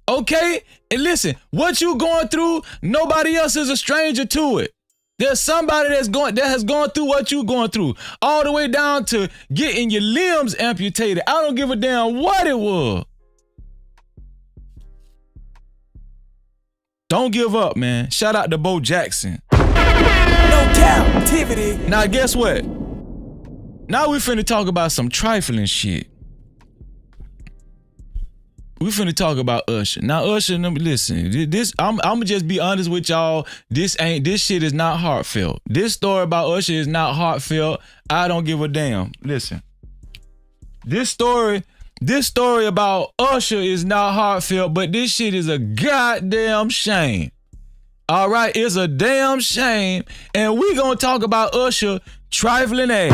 Okay? And listen, what you going through, nobody else is a stranger to it. There's somebody that has gone through what you going through, all the way down to getting your limbs amputated. I don't give a damn what it was. Don't give up, man. Shout out to Bo Jackson. No captivity. Now, guess what? Now we finna talk about some trifling shit. We finna talk about Usher. Now, Usher, listen, I'ma just be honest with y'all. This shit is not heartfelt. This story about Usher is not heartfelt. I don't give a damn. Listen. This story about Usher is not heartfelt, but this shit is a goddamn shame. All right, it's a damn shame, and we gonna talk about Usher trifling ass.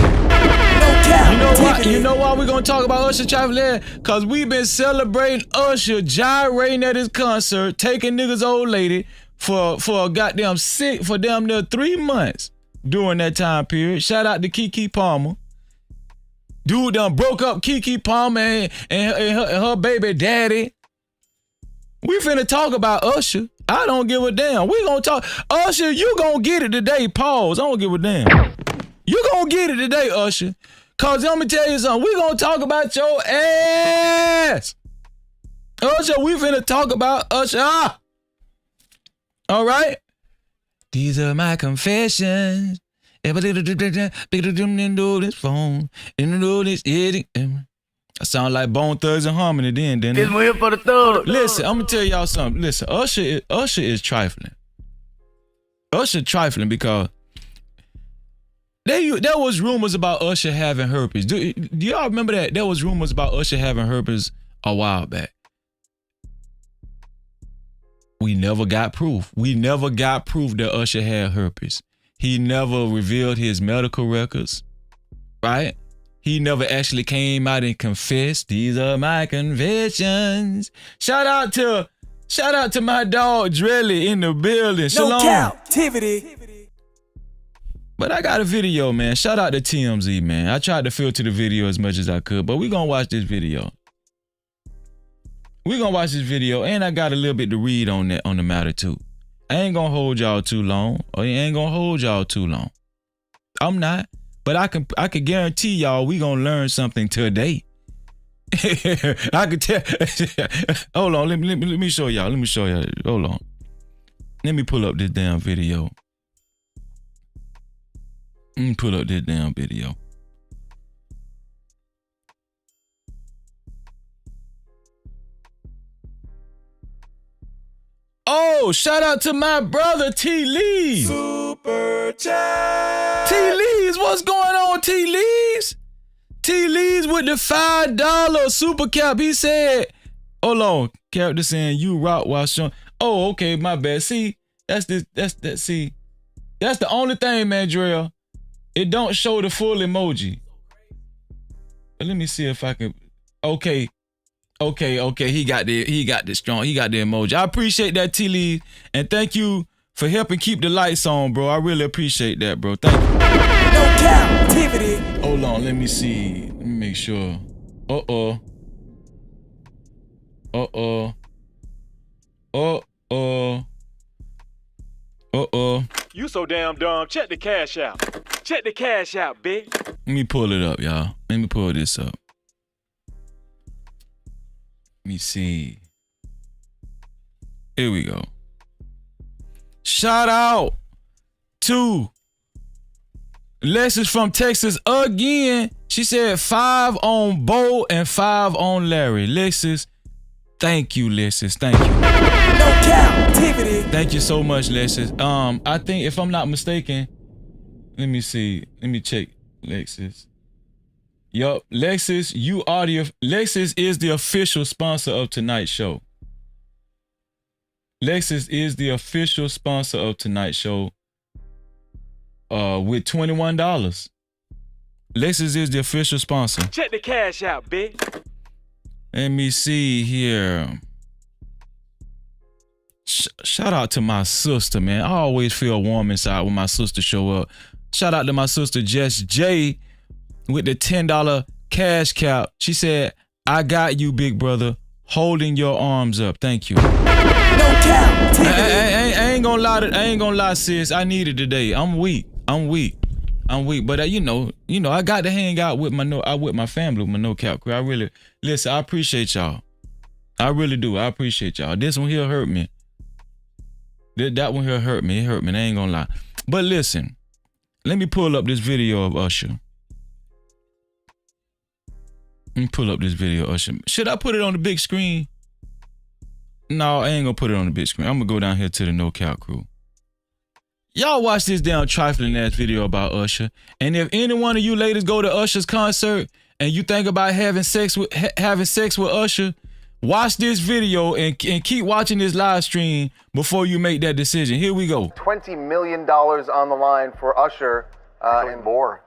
You know why we gonna talk about Usher trifling ass? Cause we've been celebrating Usher gyrating at his concert, taking niggas old lady for a goddamn for damn near 3 months during that time period. Shout out to Keke Palmer. Dude done broke up Keke Palmer and her baby daddy. We finna talk about Usher. I don't give a damn. We gonna talk. Usher, you gonna get it today. Pause. I don't give a damn. You gonna get it today, Usher. Cause let me tell you something. We gonna talk about your ass. Usher, we finna talk about Usher. All right? These are my confessions. I sound like Bone Thugs and Harmony then, didn't it? This one here for the thug. Listen, I'm gonna tell y'all something. Listen, Usher is trifling. Usher trifling because there was rumors about Usher having herpes. Do y'all remember that? There was rumors about Usher having herpes a while back. We never got proof. We never got proof that Usher had herpes. He never revealed his medical records, right? He never actually came out and confessed. These are my confessions. Shout out to my dog Drelly in the building. Shalom. No captivity. But I got a video, man. Shout out to TMZ, man. I tried to filter the video as much as I could, but we gonna watch this video. And I got a little bit to read on the matter too. I ain't gonna hold y'all too long. I'm not. But I can guarantee y'all we gonna learn something today. I could tell. Hold on, let me show y'all. Hold on. Let me pull up this damn video. Oh, shout out to my brother T. Lees. Super chat. T. Lees, what's going on, T. Lees? T. Lees with the $5 super cap. He said, hold on, Cap just saying you rock while showing. Oh, okay, my bad. See, that's the only thing, man, Drell. It don't show the full emoji. But let me see if I can. Okay. He got the emoji. I appreciate that, T. Lee, and thank you for helping keep the lights on, bro. I really appreciate that, bro. Thank you. No Cap-tivity. Hold on, let me see. Let me make sure. Uh-oh. You so damn dumb. Check the cash out. Check the cash out, bitch. Let me pull it up, y'all. Let me pull this up. Let me see. Here we go. Shout out to Lexus from Texas again. She said 5 on Bo and 5 on Larry. Lexus, thank you, Lexus. Thank you. No Cap-tivity. Thank you so much, Lexus. I think if I'm not mistaken, let me see. Let me check Lexus. Yup, Lexus, Lexus is the official sponsor of tonight's show. Lexus is the official sponsor of tonight's show. With $21. Lexus is the official sponsor. Check the cash out, bitch. Let me see here. Shout out to my sister, man. I always feel warm inside when my sister show up. Shout out to my sister Jess J with the $10 cash cap. She said, I got you, big brother, holding your arms up. Thank you. No Cap-tivity. I ain't gonna lie, sis. I need it today. I'm weak. But you know, I got to hang out with my family, with my no cap crew. I appreciate y'all. I really do. I appreciate y'all. This one here hurt me. That one here hurt me. It hurt me. I ain't gonna lie. But listen, let me pull up this video of Usher. Let me pull up this video of Usher. Should I put it on the big screen? No, I ain't gonna put it on the big screen. I'm gonna go down here to the no cap crew. Y'all watch this damn trifling ass video about Usher. And if any one of you ladies go to Usher's concert and you think about having sex with Usher, watch this video and keep watching this live stream before you make that decision. Here we go. $20 million on the line for Usher. And more.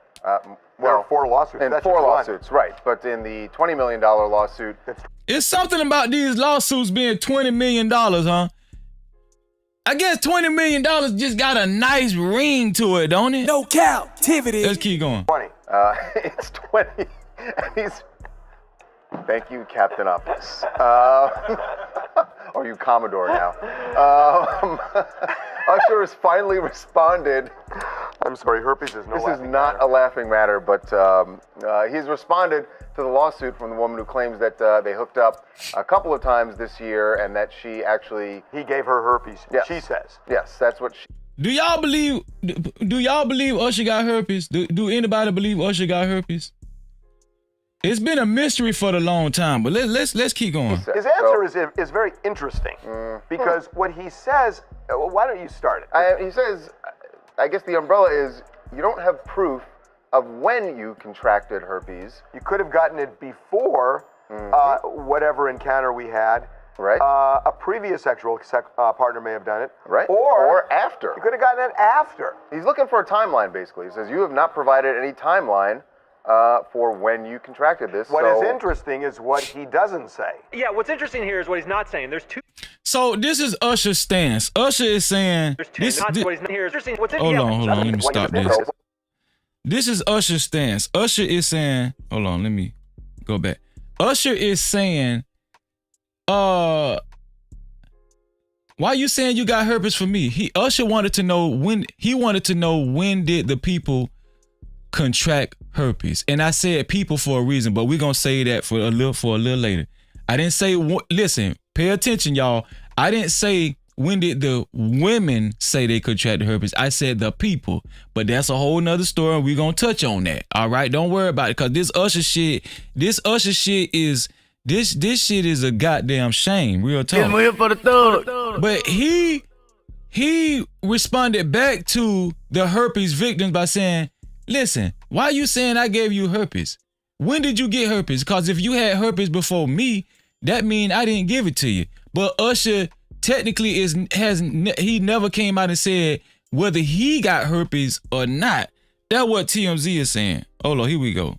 There are 4 lawsuits. And 4 lawsuits, right. But in the $20 million lawsuit. It's something about these lawsuits being $20 million, huh? I guess $20 million just got a nice ring to it, don't it? No Cap-tivity. Let's keep going. 20. It's 20. Thank you, Captain Office. Or you Commodore now. Usher has finally responded. I'm sorry, herpes is no laughing matter. This is not a laughing matter, but he's responded to the lawsuit from the woman who claims that they hooked up a couple of times this year and that she actually... He gave her herpes, yes. She says. Yes, that's what she... Do y'all believe Usher got herpes? Do anybody believe Usher got herpes? It's been a mystery for a long time, but let's keep going. His answer is very interesting because what he says. Why don't you start it? He says, I guess the umbrella is you don't have proof of when you contracted herpes. You could have gotten it before whatever encounter we had. Right. A previous sexual partner may have done it. Right. Or after. You could have gotten it after. He's looking for a timeline, basically. He says you have not provided any timeline for when you contracted this. What is interesting is what he doesn't say. Yeah, what's interesting here is what he's not saying. There's 2. So this is Usher's stance. Usher is saying... There's 2. What he's not here is interesting. Hold on. Let me stop this. This is Usher's stance. Usher is saying... Hold on. Let me go back. Usher is saying... Why you saying you got herpes for me? Usher wanted to know when... He wanted to know when did the people contract herpes. And I said people for a reason, but we're going to say that for a little later. I didn't say... Listen, pay attention, y'all. I didn't say when did the women say they contracted herpes. I said the people. But that's a whole nother story, and we're going to touch on that. All right? Don't worry about it, because this Usher shit is... This shit is a goddamn shame, real talk. For the thug. But he he responded back to the herpes victims by saying, listen, why are you saying I gave you herpes? When did you get herpes? Because if you had herpes before me, that means I didn't give it to you. But Usher technically he never came out and said whether he got herpes or not. That's what TMZ is saying. Hold on, here we go.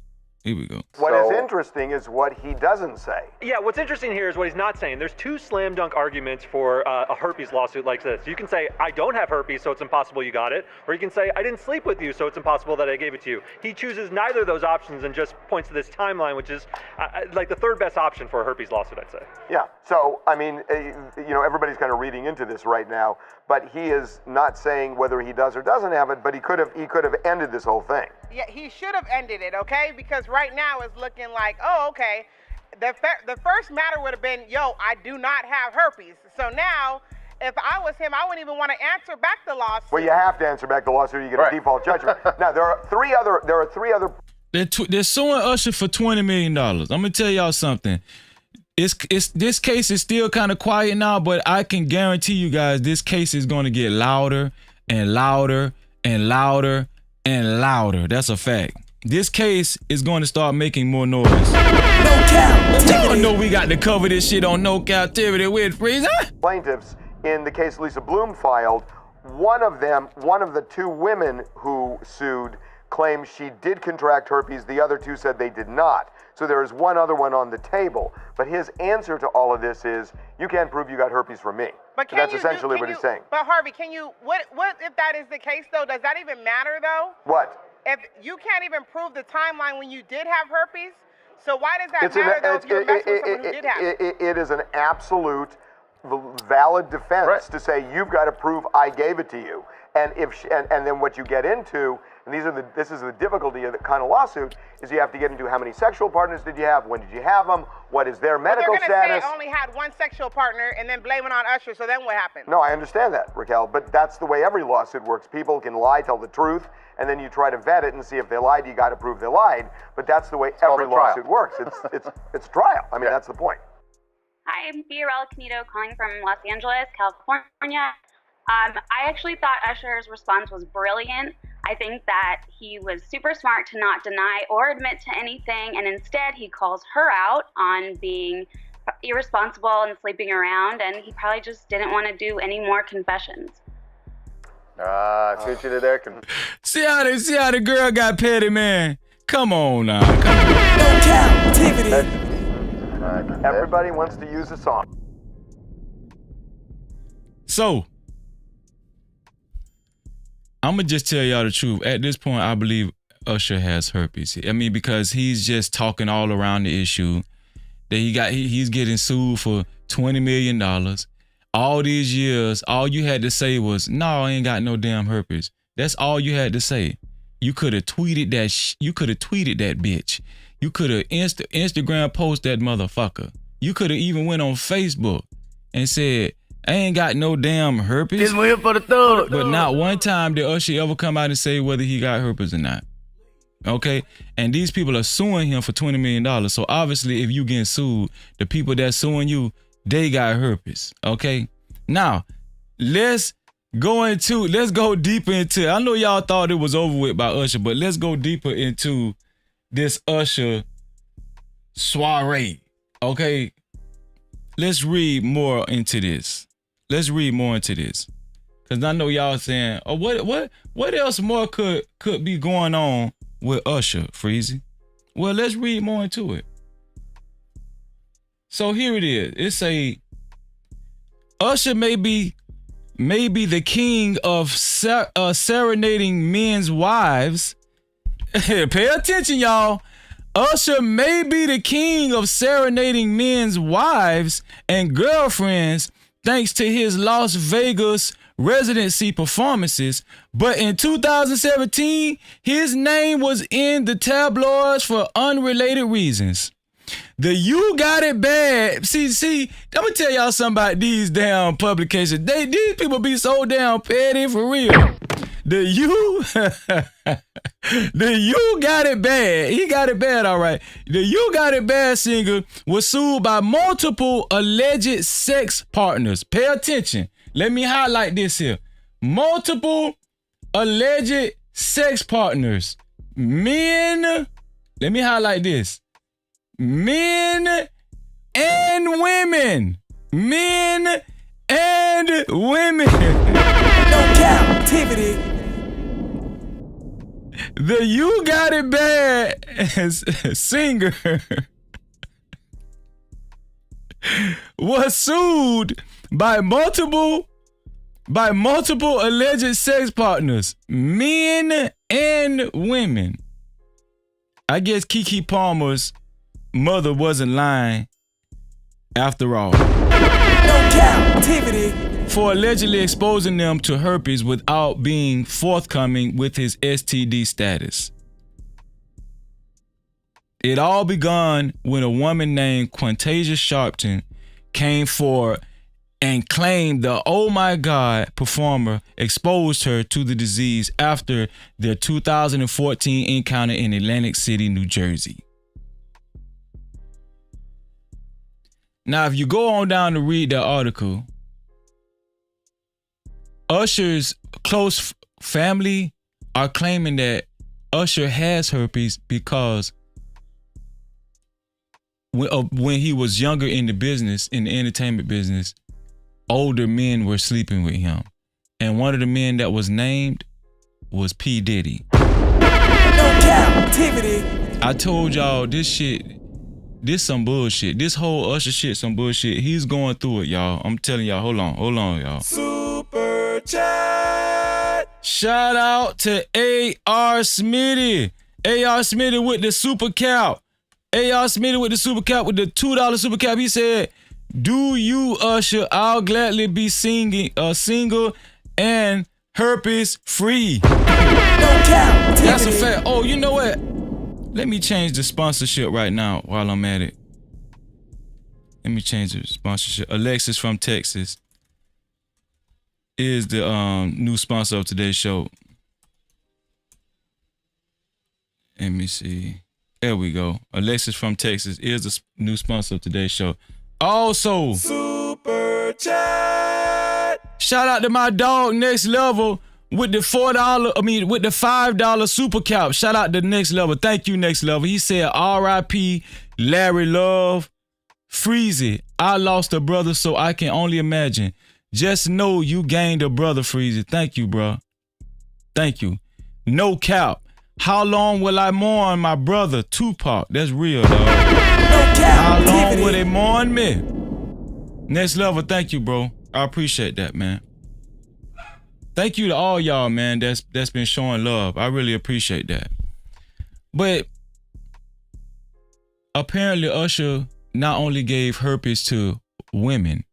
What is interesting is what he doesn't say. Yeah, what's interesting here is what he's not saying. There's two slam dunk arguments for a herpes lawsuit like this. You can say, I don't have herpes, so it's impossible you got it. Or you can say, I didn't sleep with you, so it's impossible that I gave it to you. He chooses neither of those options and just points to this timeline, which is like the third best option for a herpes lawsuit, I'd say. Yeah, so, I mean, everybody's kind of reading into this right now, but he is not saying whether he does or doesn't have it, but he could have ended this whole thing. Yeah, he should have ended it, okay? Because right now it's looking like, oh, okay. The first matter would have been, yo, I do not have herpes. So now, if I was him, I wouldn't even want to answer back the lawsuit. Well, you have to answer back the lawsuit. You get a default judgment. Now, there are three other. They're suing Usher for $20 million. I'm gonna tell y'all something. This case is still kind of quiet now, but I can guarantee you guys this case is going to get louder and louder and louder and louder. That's a fact. This case is going to start making more noise. No Cap-tivity. Y'all know we got to cover this shit on No Cap-tivity with reason. Plaintiffs in the case Lisa Bloom filed, one of the two women who sued claimed she did contract herpes. The other two said they did not. So there is one other one on the table. But his answer to all of this is, you can't prove you got herpes from me. But so that's essentially what he's saying. But Harvey, what if that is the case though? Does that even matter though? What? If you can't even prove the timeline when you did have herpes, so why does that matter though if you're messing with someone who did have it? It is an absolute valid defense to say you've got to prove I gave it to you. And and then what you get into, and this is the difficulty of the kind of lawsuit, is you have to get into how many sexual partners did you have, when did you have them, what is their medical status. They're going to say I only had one sexual partner and then blame it on Usher, so then what happened? No, I understand that, Raquel, but that's the way every lawsuit works. People can lie, tell the truth, and then you try to vet it and see if they lied, you got to prove they lied, but that's the way every lawsuit works. It's trial. I mean, that's the point. Hi, I'm Fiorella Canito calling from Los Angeles, California. I actually thought Usher's response was brilliant. I think that he was super smart to not deny or admit to anything, and instead he calls her out on being irresponsible and sleeping around, and he probably just didn't want to do any more confessions. See what you did there? See how the girl got petty, man. Come on now. No Cap-tivity. Everybody wants to use a song. So, I'm going to just tell y'all the truth. At this point, I believe Usher has herpes. I mean, because he's just talking all around the issue that he's getting sued for $20 million. All these years, all you had to say was, no, I ain't got no damn herpes. That's all you had to say. You could have tweeted that. You could have tweeted that bitch. You could have Instagram post that motherfucker. You could have even went on Facebook and said, I ain't got no damn herpes. This one here for the thug. But not one time did Usher ever come out and say whether he got herpes or not. Okay? And these people are suing him for $20 million. So obviously, if you getting sued, the people that's suing you, they got herpes. Okay? Now, let's go deeper into, I know y'all thought it was over with by Usher, but let's go deeper into this Usher soiree. Okay? Let's read more into this. Cause I know y'all saying, oh, what else more could be going on with Usher, Freezy? Well, let's read more into it. So here it is. It say, Usher may be the king of serenading men's wives. Pay attention, y'all. Usher may be the king of serenading men's wives and girlfriends thanks to his Las Vegas residency performances, but in 2017, his name was in the tabloids for unrelated reasons. The You Got It Bad. See, I'm gonna tell y'all something about these damn publications. These people be so damn petty for real. The You Got It Bad. He got it bad, all right. The You Got It Bad singer was sued by multiple alleged sex partners. Pay attention. Let me highlight this here. Multiple alleged sex partners. Men, let me highlight this. Men and women. Men and women. No captivity. The You Got It Bad singer was sued by multiple alleged sex partners, men and women. I guess Keke Palmer's mother wasn't lying after all. No captivity. For allegedly exposing them to herpes without being forthcoming with his STD status. It all began when a woman named Quantasia Sharpton came forward and claimed the Oh My God performer exposed her to the disease after their 2014 encounter in Atlantic City, New Jersey. Now, if you go on down to read that article, Usher's close family are claiming that Usher has herpes because when he was younger in the business, in the entertainment business, older men were sleeping with him. And one of the men that was named was P. Diddy. No captivity. I told y'all this some bullshit. This whole Usher shit some bullshit. He's going through it, y'all. I'm telling y'all, hold on, y'all. Super chat. Shout out to A.R. Smitty. A.R. Smitty with the super cap. A.R. Smitty with the super cap, with the $2 super cap. He said, "Do you, Usher? I'll gladly be single and herpes free." No captivity. That's a fact. Oh, you know what? Let me change the sponsorship right now while I'm at it. Let me change the sponsorship. Alexis from Texas is the new sponsor of today's show. Let me see. There we go. Alexis from Texas is the new sponsor of today's show. Also, super chat. Shout out to my dog Next Level with the with the $5 super cap. Shout out to Next Level. Thank you, Next Level. He said, "R.I.P. Larry Love. Freezy, I lost a brother, so I can only imagine. Just know you gained a brother, Freezy." Thank you, bro. Thank you. No cap. How long will I mourn my brother, Tupac? That's real, dog. No How long captivity. will they mourn me? Next Level, thank you, bro. I appreciate that, man. Thank you to all y'all, man, that's been showing love. I really appreciate that. But apparently Usher not only gave herpes to women,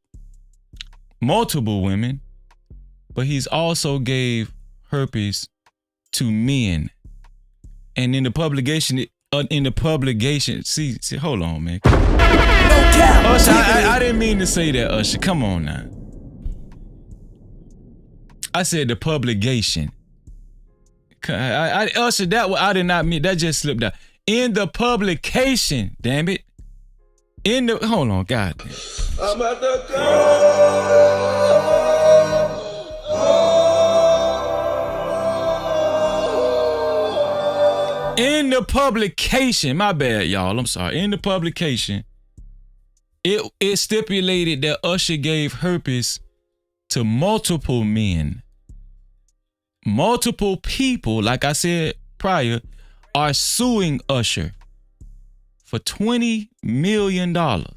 multiple women, but he's also gave herpes to men. And in the publication, see, hold on, man. No captivity. Usher, I didn't mean to say that, Usher. Come on now. I said the publication. Usher, I did not mean that. Just slipped out. In the publication, damn it. Hold on, God. I'm at the In the publication, my bad, y'all. I'm sorry. In the publication, it stipulated that Usher gave herpes to multiple men. Multiple people, like I said prior, are suing Usher for $20 million. Now,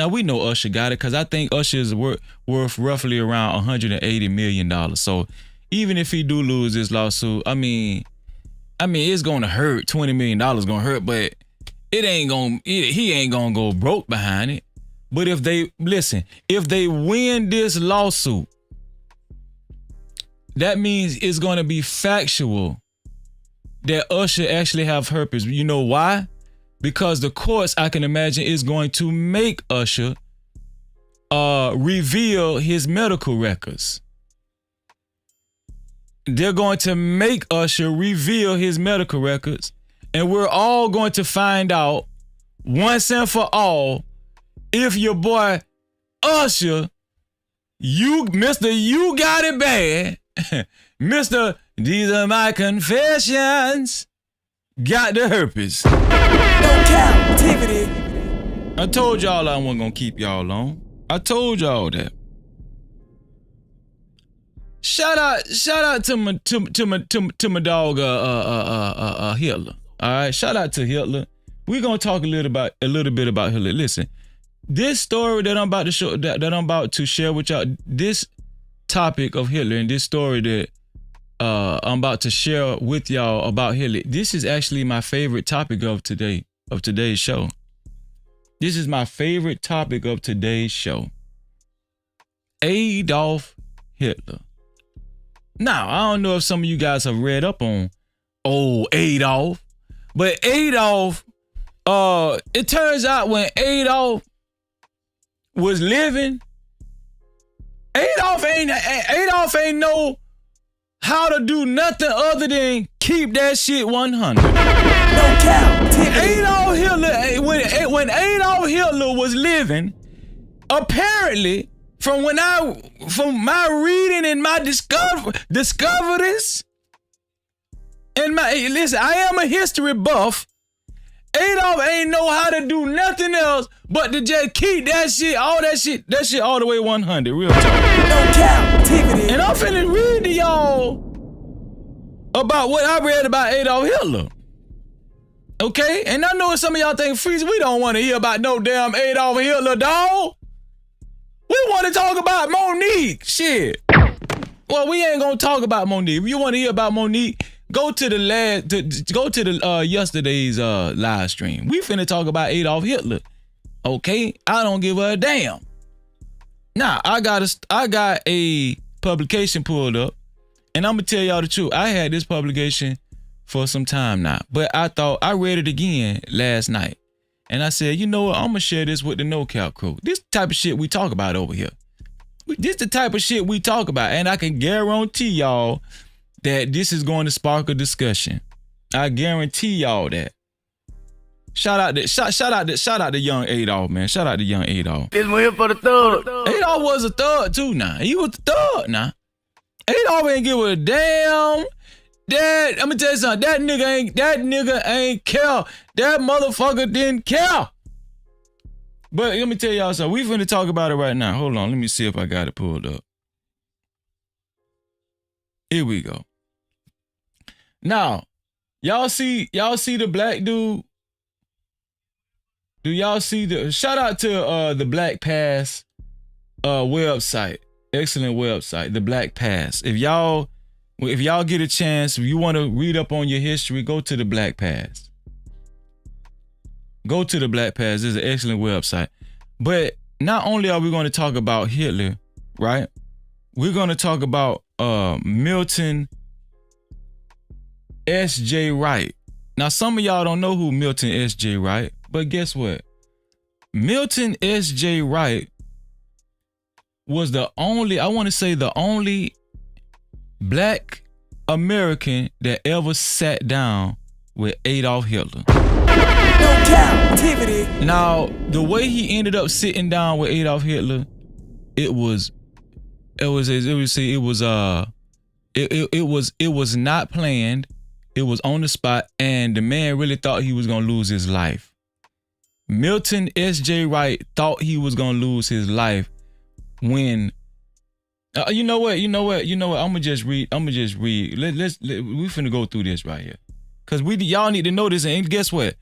we know Usher got it because I think Usher is worth roughly around $180 million. So even if he do lose this lawsuit, I mean, it's going to hurt. $20 million going to hurt, but he ain't going to go broke behind it. But if they win this lawsuit, that means it's going to be factual that Usher actually have herpes. You know why? Because the courts, I can imagine, is going to make Usher reveal his medical records. They're going to make Usher reveal his medical records, and we're all going to find out once and for all if your boy Usher You, Mr. You got it bad. Mr. These are my confessions. Got the herpes. No captivity. I told y'all I wasn't gonna keep y'all long. I told y'all that. Shout out to my dog Hitler. All right, shout out to Hitler. We're gonna talk a little bit about Hitler. Listen, this story that I'm about to show, that I'm about to share with y'all, this topic of Hitler and this story that I'm about to share with y'all about Hitler. This is actually my favorite topic of today's show. This is my favorite topic of today's show. Adolf Hitler. Now, I don't know if some of you guys have read up on Adolf, but Adolf, it turns out when Adolf was living, Adolf ain't know how to do nothing other than keep that shit 100. No captivity. Adolf Hitler, when Adolf Hitler was living, apparently, from my reading and my discoveries, and listen, I am a history buff. Adolf ain't know how to do nothing else but to just keep that shit all the way 100. Real talk. No captivity. And I'm finna read to y'all about what I read about Adolf Hitler. Okay? And I know some of y'all think, Freeze, we don't want to hear about no damn Adolf Hitler, dawg. We want to talk about Monique. Shit. Well, we ain't gonna talk about Monique. If you want to hear about Monique, go to yesterday's live stream. We finna talk about Adolf Hitler. Okay? I don't give a damn. Now, I got a publication pulled up, and I'm gonna tell y'all the truth. I had this publication for some time now, but I read it again last night. And I said, you know what? I'm gonna share this with the No Cap crew. This type of shit we talk about over here. This the type of shit we talk about, and I can guarantee y'all that this is going to spark a discussion. I guarantee y'all that. Shout out to young Adolf, man. Shout out to young Adolf. This one here for the thug. Adolf was a thug too now. He was the thug now. Adolf ain't give a damn. That, I'm gonna tell you something. That nigga ain't care. That motherfucker didn't care. But let me tell y'all something. We finna talk about it right now. Hold on. Let me see if I got it pulled up. Here we go. Now, y'all see the black dude? Do y'all see the shout out to the Black Pass website. Excellent website, the Black Pass. If y'all get a chance, if you want to read up on your history, go to the Black Pass. Go to the Black Pass. It's an excellent website. But not only are we going to talk about Hitler, right? We're going to talk about Milton S.J. Wright. Now, some of y'all don't know who Milton S.J. Wright, but guess what? Milton S.J. Wright was the only Black American that ever sat down with Adolf Hitler. No captivity. Now, the way he ended up sitting down with Adolf Hitler, it was not planned. It was on the spot, and the man really thought he was gonna lose his life. Milton S.J. Wright thought he was gonna lose his life when. You know what? I'ma just read. We finna go through this right here, cause y'all need to know this. And guess what?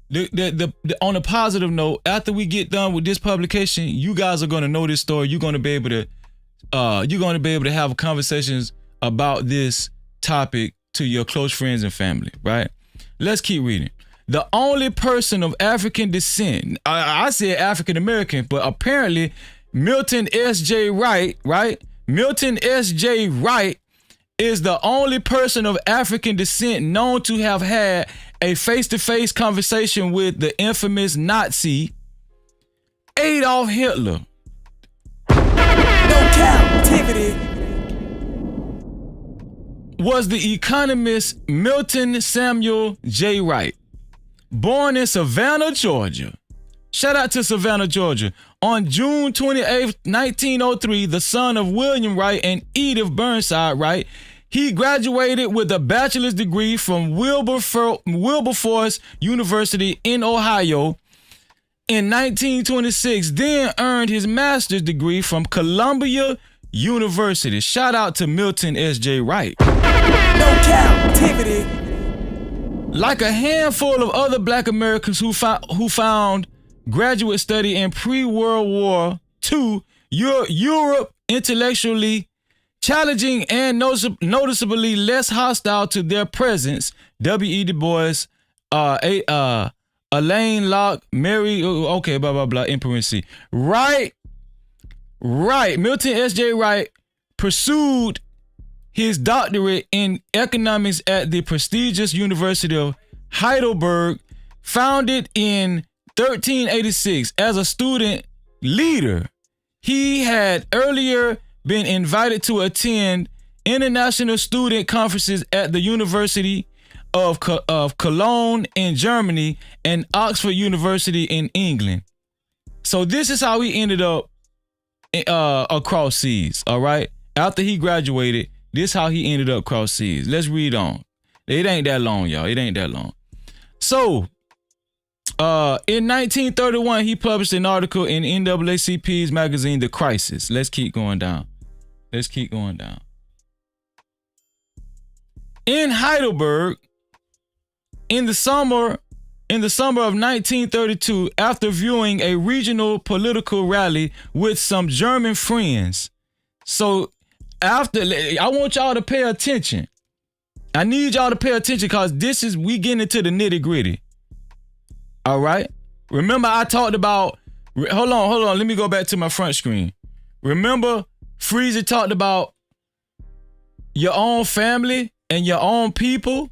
The on a positive note, after we get done with this publication, you guys are gonna know this story. You're gonna be able to have conversations about this topic to your close friends and family. Right? Let's keep reading. The only person of African descent, I said African American, but apparently Milton S.J. Wright, right? Milton S.J. Wright is the only person of African descent known to have had a face-to-face conversation with the infamous Nazi Adolf Hitler. No captivity. Was the economist Milton Samuel J. Wright, born in Savannah, Georgia. Shout out to Savannah, Georgia, On June 28, 1903, the son of William Wright and Edith Burnside Wright, he graduated with a bachelor's degree from Wilberforce University in Ohio. In 1926, then earned his master's degree from Columbia University. Shout out to Milton S.J. Wright. No captivity. Like a handful of other black Americans who found graduate study in pre-World War II Europe intellectually challenging and noticeably less hostile to their presence, W.E. Du Bois, Alain Locke, Mary, okay, blah, blah, blah, in parentheses. Wright, Milton S.J. Wright pursued his doctorate in economics at the prestigious University of Heidelberg, founded in 1386. As a student leader, he had earlier been invited to attend international student conferences at the University of Cologne in Germany and Oxford University in England. So this is how he ended up across seas, all right? After he graduated, this is how he ended up across seas. Let's read on. It ain't that long, y'all. It ain't that long. So, in 1931, he published an article in NAACP's magazine, The Crisis. Let's keep going down. In Heidelberg, in the summer of 1932, after viewing a regional political rally with some German friends. So I want y'all to pay attention. I need y'all to pay attention because we getting into the nitty gritty. All right. Remember I talked about, hold on. Let me go back to my front screen. Remember Freezy talked about your own family and your own people.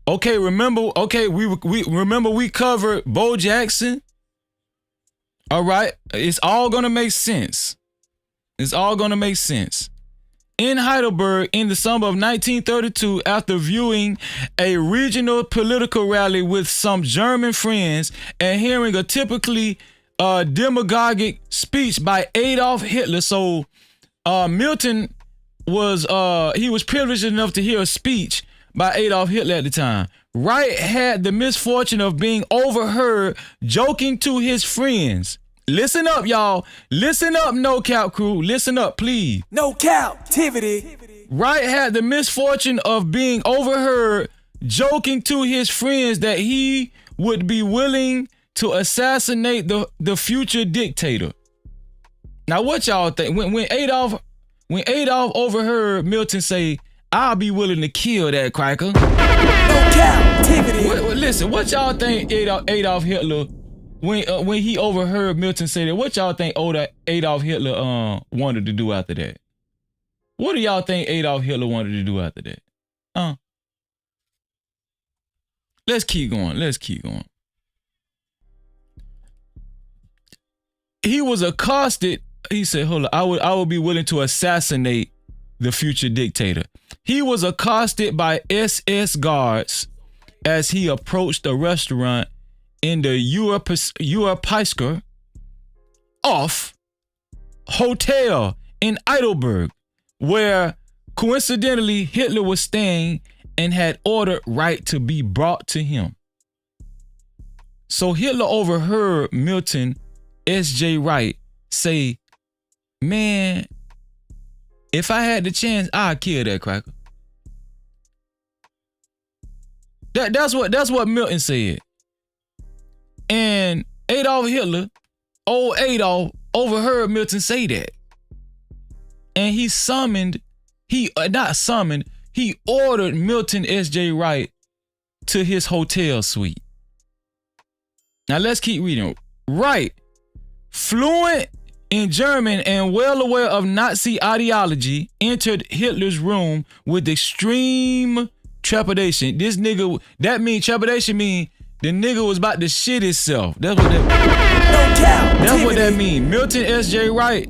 Okay, remember, we covered Bo Jackson. All right. It's all going to make sense. In Heidelberg, in the summer of 1932, after viewing a regional political rally with some German friends and hearing a typically demagogic speech by Adolf Hitler. So Milton was privileged enough to hear a speech by Adolf Hitler at the time. Wright had the misfortune of being overheard joking to his friends. Listen up, y'all. Listen up, No Cap crew. Listen up, please. No captivity. Wright had the misfortune of being overheard joking to his friends that he would be willing to assassinate the future dictator. Now, what y'all think? When Adolf overheard Milton say, "I'll be willing to kill that cracker." No captivity. Listen, what y'all think Adolf Hitler, when he overheard Milton say that, what y'all think Adolf Hitler wanted to do after that? What do y'all think Adolf Hitler wanted to do after that? Let's keep going. He was accosted. He said, "Hold on, I would be willing to assassinate the future dictator." He was accosted by SS guards as he approached a restaurant in the Europeisker off Hotel in Heidelberg, where coincidentally Hitler was staying and had ordered Wright to be brought to him. So Hitler overheard Milton S.J. Wright say, "Man, if I had the chance, I'd kill that cracker." That's what Milton said. And Adolf Hitler, old Adolf, overheard Milton say that. And he ordered Milton S.J. Wright to his hotel suite. Now let's keep reading. Wright, fluent in German and well aware of Nazi ideology, entered Hitler's room with extreme trepidation. Trepidation mean the nigga was about to shit himself. That's what that mean. Milton S.J. Wright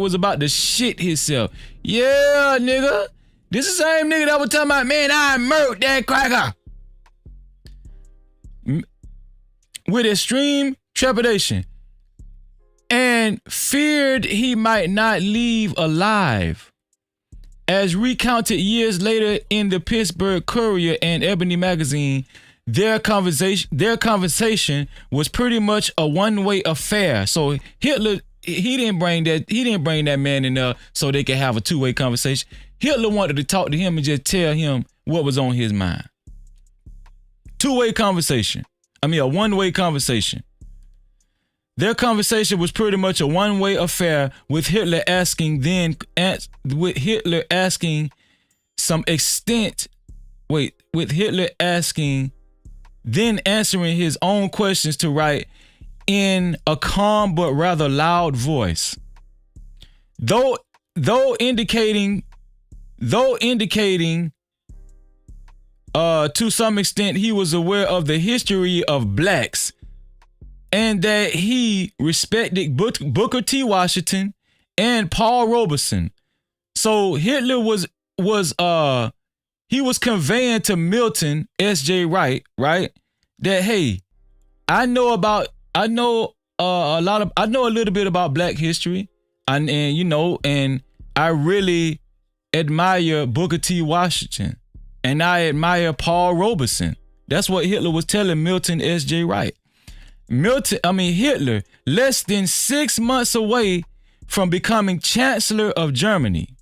was about to shit himself. Yeah, nigga. This is the same nigga that was talking about, "Man, I murked that cracker." With extreme trepidation. and feared he might not leave alive. As recounted years later in the Pittsburgh Courier and Ebony magazine, their conversation was pretty much a one-way affair. So Hitler, he didn't bring that man in there so they could have a two-way conversation. Hitler wanted to talk to him and just tell him what was on his mind. Two-way conversation. A one-way conversation. Their conversation was pretty much a one-way affair, with Hitler asking then answering his own questions to Wright in a calm but rather loud voice. Though indicating to some extent he was aware of the history of blacks and that he respected Booker T. Washington and Paul Robeson. So Hitler was conveying to Milton S.J. Wright, right, that hey, I know a little bit about black history, and I really admire Booker T. Washington and I admire Paul Robeson. That's what Hitler was telling Milton S.J. Wright. Hitler, less than 6 months away from becoming Chancellor of Germany,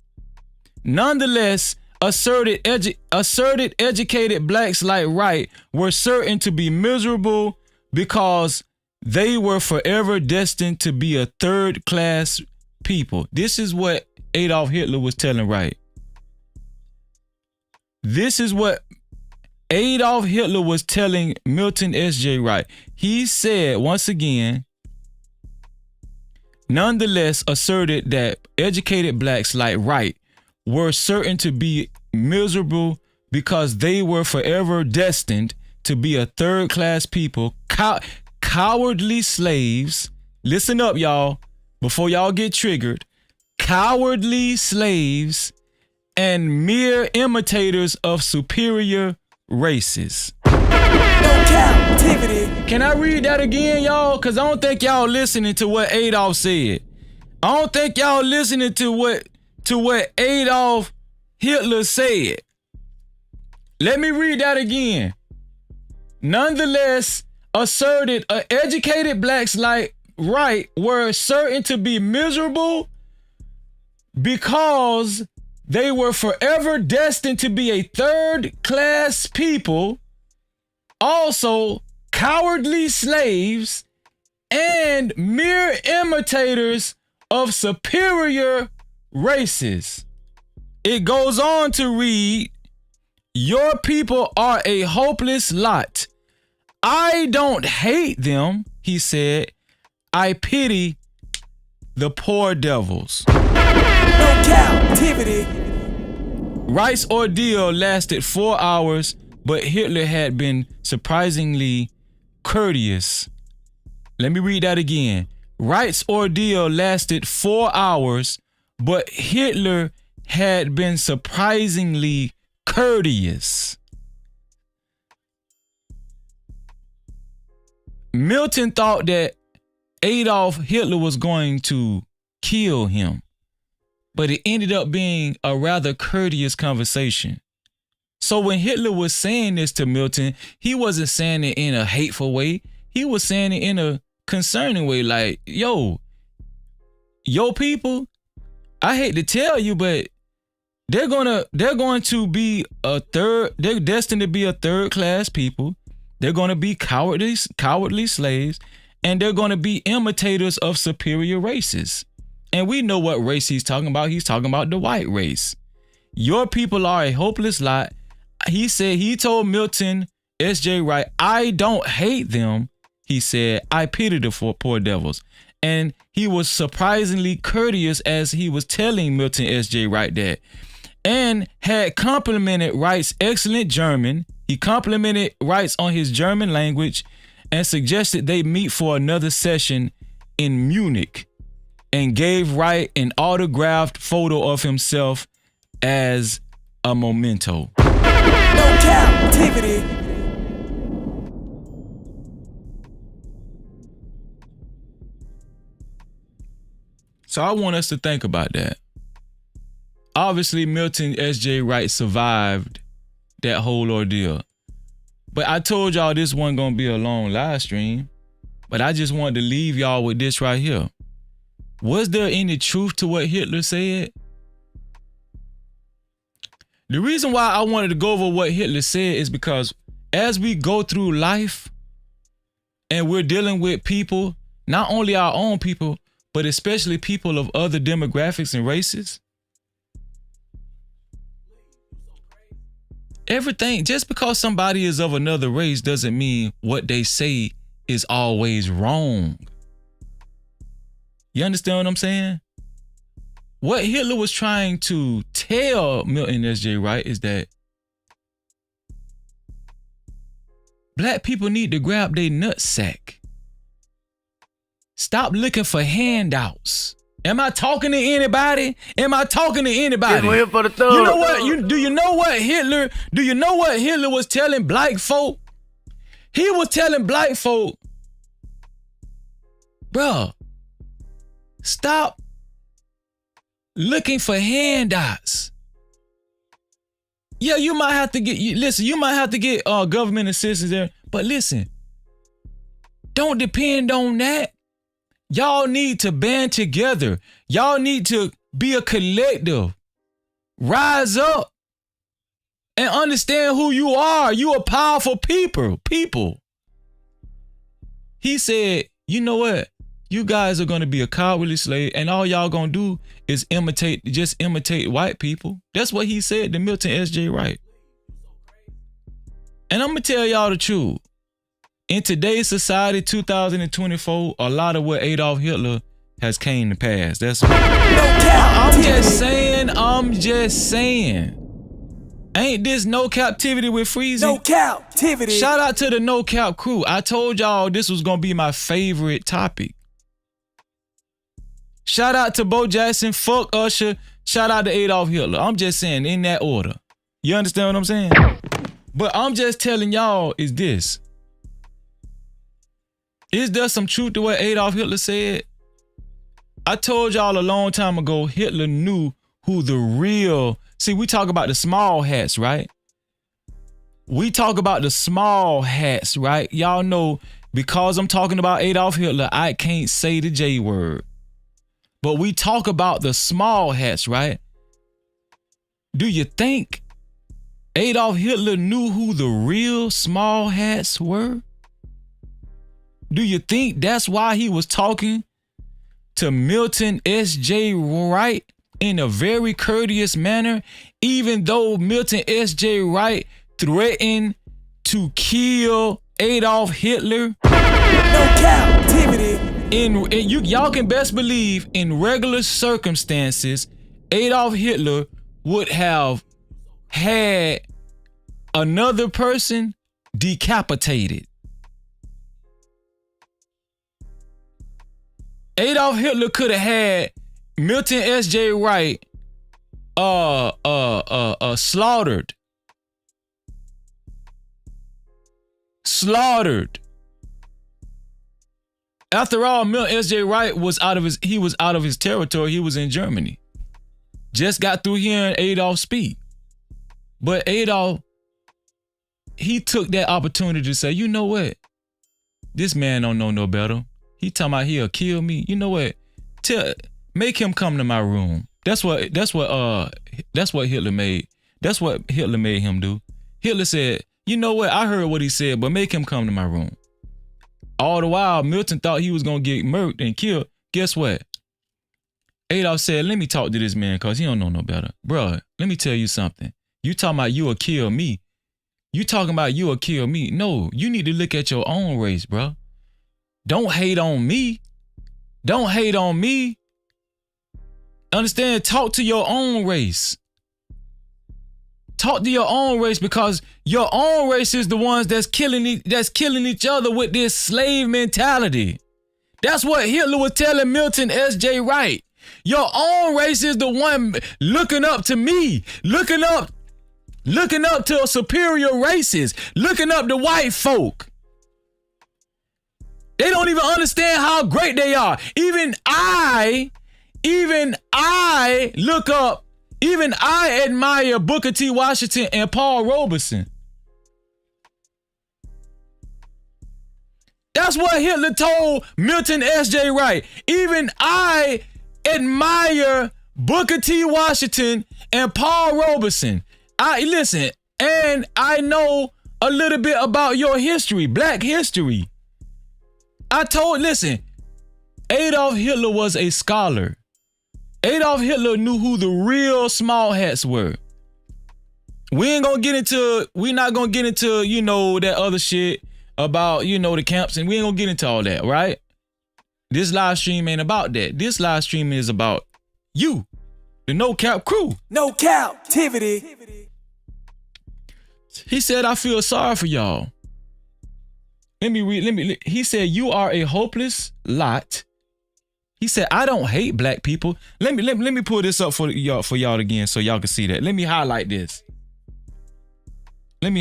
nonetheless asserted educated blacks like Wright were certain to be miserable because they were forever destined to be a third-class people. This is what Adolf Hitler was telling Wright. This is what Adolf Hitler was telling Milton S.J. Wright. He said, once again, nonetheless asserted that educated blacks like Wright were certain to be miserable because they were forever destined to be a third-class people, cowardly slaves. Listen up, y'all, before y'all get triggered. Cowardly slaves and mere imitators of superior races. No captivity. Can I read that again, y'all? Because I don't think y'all listening to what Adolf said. I don't think y'all listening to what Adolf Hitler said. Let me read that again. Nonetheless, asserted educated blacks like Wright were certain to be miserable because they were forever destined to be a third-class people, also cowardly slaves, and mere imitators of superior races. It goes on to read, your people are a hopeless lot. I don't hate them, he said. I pity the poor devils. No captivity. Wright's ordeal lasted 4 hours, but Hitler had been surprisingly courteous. Let me read that again. Wright's ordeal lasted 4 hours, but Hitler had been surprisingly courteous. Milton thought that Adolf Hitler was going to kill him, but it ended up being a rather courteous conversation. So when Hitler was saying this to Milton, he wasn't saying it in a hateful way. He was saying it in a concerning way, like, yo people, I hate to tell you, but they're destined to be a third-class people. They're going to be cowardly slaves, and they're going to be imitators of superior races. And we know what race he's talking about. He's talking about the white race. Your people are a hopeless lot. He told Milton S.J. Wright, I don't hate them. He said, I pity the poor devils. And he was surprisingly courteous as he was telling Milton S.J. Wright that, and had complimented Wright's excellent German. He complimented Wright on his German language and suggested they meet for another session in Munich, and gave Wright an autographed photo of himself as a memento. No captivity. So I want us to think about that. Obviously, Milton S.J. Wright survived that whole ordeal. But I told y'all this wasn't going to be a long live stream. But I just wanted to leave y'all with this right here. Was there any truth to what Hitler said? The reason why I wanted to go over what Hitler said is because as we go through life and we're dealing with people, not only our own people, but especially people of other demographics and races, everything, just because somebody is of another race doesn't mean what they say is always wrong. You understand what I'm saying? What Hitler was trying to tell Milton S.J. Wright is that black people need to grab their nutsack. Stop looking for handouts. Am I talking to anybody? Am I talking to anybody? We're here for the thug. You know what? Do you know what Hitler was telling black folk? He was telling black folk, bruh, stop looking for handouts. Yeah, you might have to get government assistance there, but listen, don't depend on that. Y'all need to band together. Y'all need to be a collective. Rise up and understand who you are. You a powerful people. He said, you know what? You guys are going to be a cowardly slave, and all y'all going to do is just imitate white people. That's what he said to Milton S.J. Wright. And I'm going to tell y'all the truth. In today's society, 2024, a lot of what Adolf Hitler has came to pass. That's what I'm just saying. Ain't this no captivity with freezing? No captivity. Shout out to the No Cap crew. I told y'all this was going to be my favorite topic. Shout out to Bo Jackson, fuck Usher, shout out to Adolf Hitler. I'm just saying in that order. You understand what I'm saying? But I'm just telling y'all is this. Is there some truth to what Adolf Hitler said? I told y'all a long time ago, Hitler knew who the real, see, we talk about the small hats, right? We talk about the small hats, right? Y'all know, because I'm talking about Adolf Hitler, I can't say the J word. But we talk about the small hats, right? Do you think Adolf Hitler knew who the real small hats were? Do you think that's why he was talking to Milton S.J. Wright in a very courteous manner, even though Milton S.J. Wright threatened to kill Adolf Hitler? No captivity. Y'all can best believe in regular circumstances, Adolf Hitler would have had another person decapitated. Adolf Hitler could have had Milton S.J. Wright slaughtered. After all, Milton S.J. Wright was out of his territory. He was in Germany. Just got through hearing Adolf speak. But Adolf, he took that opportunity to say, you know what? This man don't know no better. He talking about he'll kill me. You know what? Make him come to my room. That's what Hitler made. That's what Hitler made him do. Hitler said, you know what? I heard what he said, but make him come to my room. All the while, Milton thought he was gonna get murked and killed. Guess what? Adolf said, let me talk to this man because he don't know no better. Bruh, let me tell you something. You talking about you will kill me. You talking about you will kill me. No, you need to look at your own race, bruh. Don't hate on me. Don't hate on me. Understand? Talk to your own race. Talk to your own race, because your own race is the ones that's killing each other with this slave mentality. That's what Hitler was telling Milton S.J. Wright. Your own race is the one looking up to me, looking up to superior races, looking up to white folk. They don't even understand how great they are. Even I Even I admire Booker T. Washington and Paul Robeson. That's what Hitler told Milton S.J. Wright. Even I admire Booker T. Washington and Paul Robeson. Listen, and I know a little bit about your history, black history. Listen, Adolf Hitler was a scholar. Adolf Hitler knew who the real small hats were. We're not gonna get into, that other shit about, the camps, and we ain't gonna get into all that, right? This live stream ain't about that. This live stream is about you, the No Cap crew. No Cap-tivity. He said, I feel sorry for y'all. Let me read. He said, you are a hopeless lot. He said, I don't hate black people. Let me pull this up for y'all again so y'all can see that. Let me highlight this. Let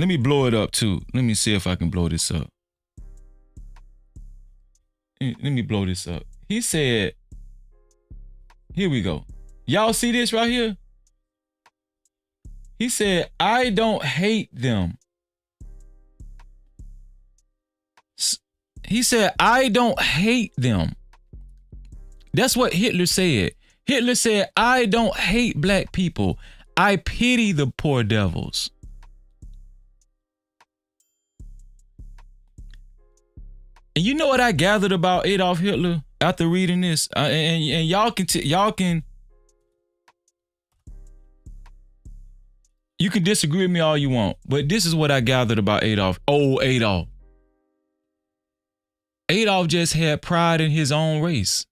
me blow it up too. Let me see if I can blow this up. Let me blow this up. He said, here we go. Y'all see this right here? He said, I don't hate them. He said, I don't hate them. That's what Hitler said. Hitler said, I don't hate black people. I pity the poor devils. And you know what I gathered about Adolf Hitler after reading this? And y'all can you can disagree with me all you want, but this is what I gathered about Adolf. Oh, Adolf. Adolf just had pride in his own race.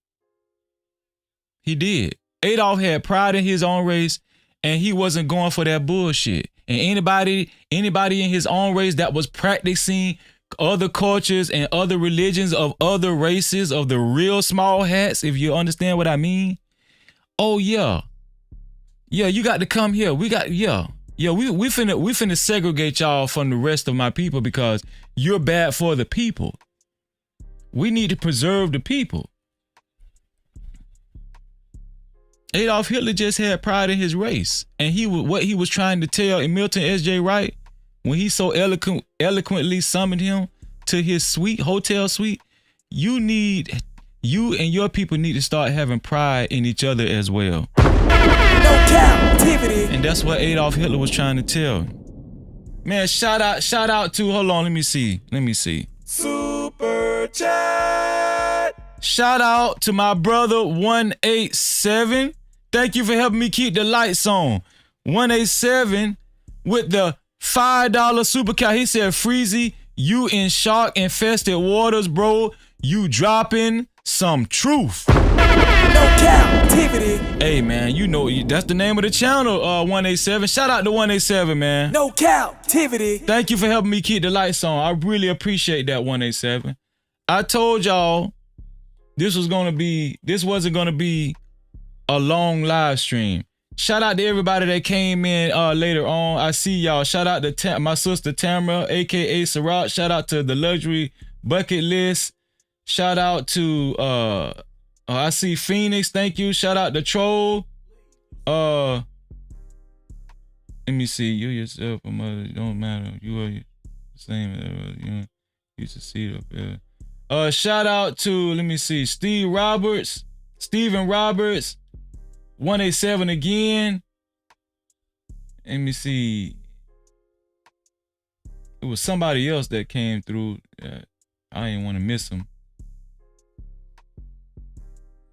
He did. Adolf had pride in his own race, and he wasn't going for that bullshit. And anybody in his own race that was practicing other cultures and other religions of other races, of the real small hats, if you understand what I mean. Oh yeah. Yeah, you got to come here. We finna segregate y'all from the rest of my people because you're bad for the people. We need to preserve the people. Adolf Hitler just had pride in his race. And what he was trying to tell in Milton S.J. Wright, when he so eloquently summoned him to his hotel suite, you and your people need to start having pride in each other as well. No Cap-tivity. And that's what Adolf Hitler was trying to tell. Man, shout out to, hold on, let me see. Super chat. Shout out to my brother 187. Thank you for helping me keep the lights on. 187 with the $5 super chat. He said, Freezy, you in shark infested waters, bro. You dropping some truth. No Cap-tivity. Hey man, you know that's the name of the channel, 187. Shout out to 187, man. No Cap-tivity. Thank you for helping me keep the lights on. I really appreciate that, 187. I told y'all this wasn't gonna be a long live stream. Shout out to everybody that came in later on. I see y'all. Shout out to my sister Tamara, aka Sarat. Shout out to the Luxury Bucket List. Shout out to I see Phoenix. Thank you. Shout out to Troll. Let me see. You yourself, a mother, don't matter. You are the same. You used to see it up there. Shout out to, let me see, Steven Roberts, 187 again. Let me see. It was somebody else that came through. I didn't want to miss him.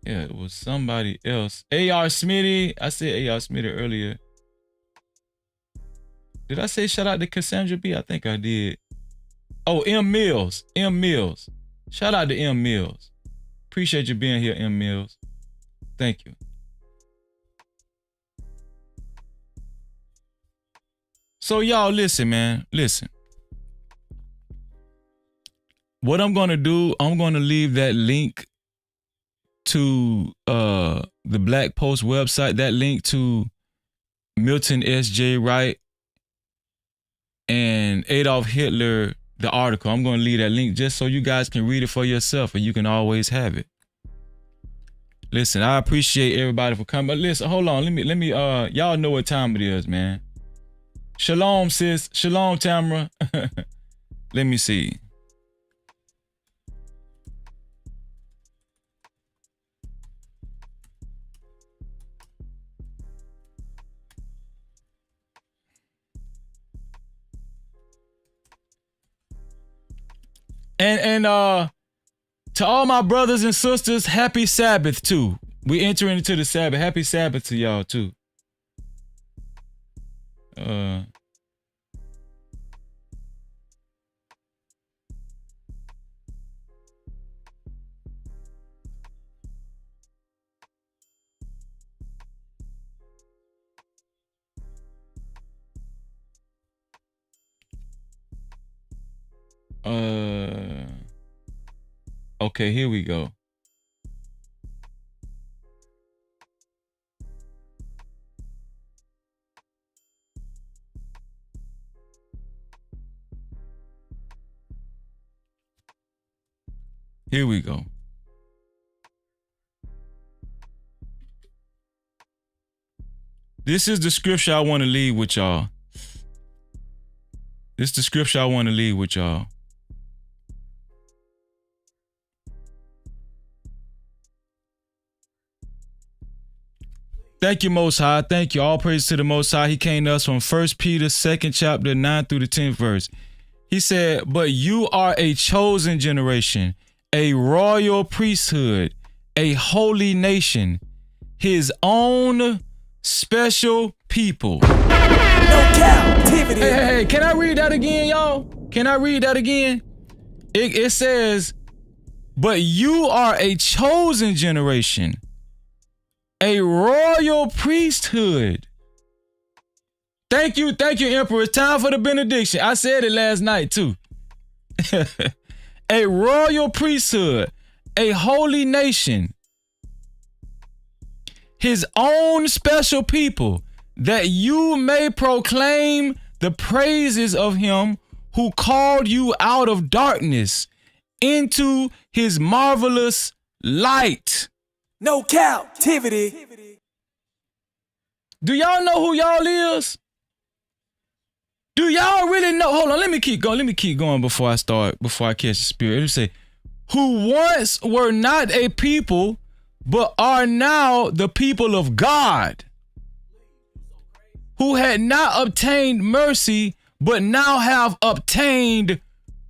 Yeah, it was somebody else. A.R. Smitty. I said A.R. Smitty earlier. Did I say shout out to Cassandra B? I think I did. Oh, M. Mills. Shout out to M. Mills. Appreciate you being here, M. Mills. Thank you. So y'all listen, man. Listen. What I'm gonna do, I'm gonna leave that link to the Black Post website, that link to Milton S.J. Wright and Adolf Hitler, the article. I'm going to leave that link just so you guys can read it for yourself and you can always have it. Listen, I appreciate everybody for coming. But listen, hold on. Let me y'all know what time it is, man. Shalom, sis. Shalom, Tamara. Let me see. And to all my brothers and sisters, happy Sabbath too. We entering into the Sabbath. Happy Sabbath to y'all too. Okay, here we go. Here we go. This is the scripture I want to leave with y'all. This is the scripture I want to leave with y'all. Thank you, Most High. Thank you. All praise to the Most High. He came to us from 1 Peter 2nd chapter 9 through the 10th verse. He said, but you are a chosen generation, a royal priesthood, a holy nation, his own special people. No captivity. Hey, can I read that again, y'all? Can I read that again? It says, but you are a chosen generation, a royal priesthood. Thank you, Emperor. It's time for the benediction. I said it last night too. A royal priesthood, a holy nation, his own special people, that you may proclaim the praises of him who called you out of darkness into his marvelous light. No captivity. Do y'all know who y'all is? Do y'all really know? Hold on, let me keep going before I catch the spirit. Let me say, who once were not a people, but are now the people of God, who had not obtained mercy, but now have obtained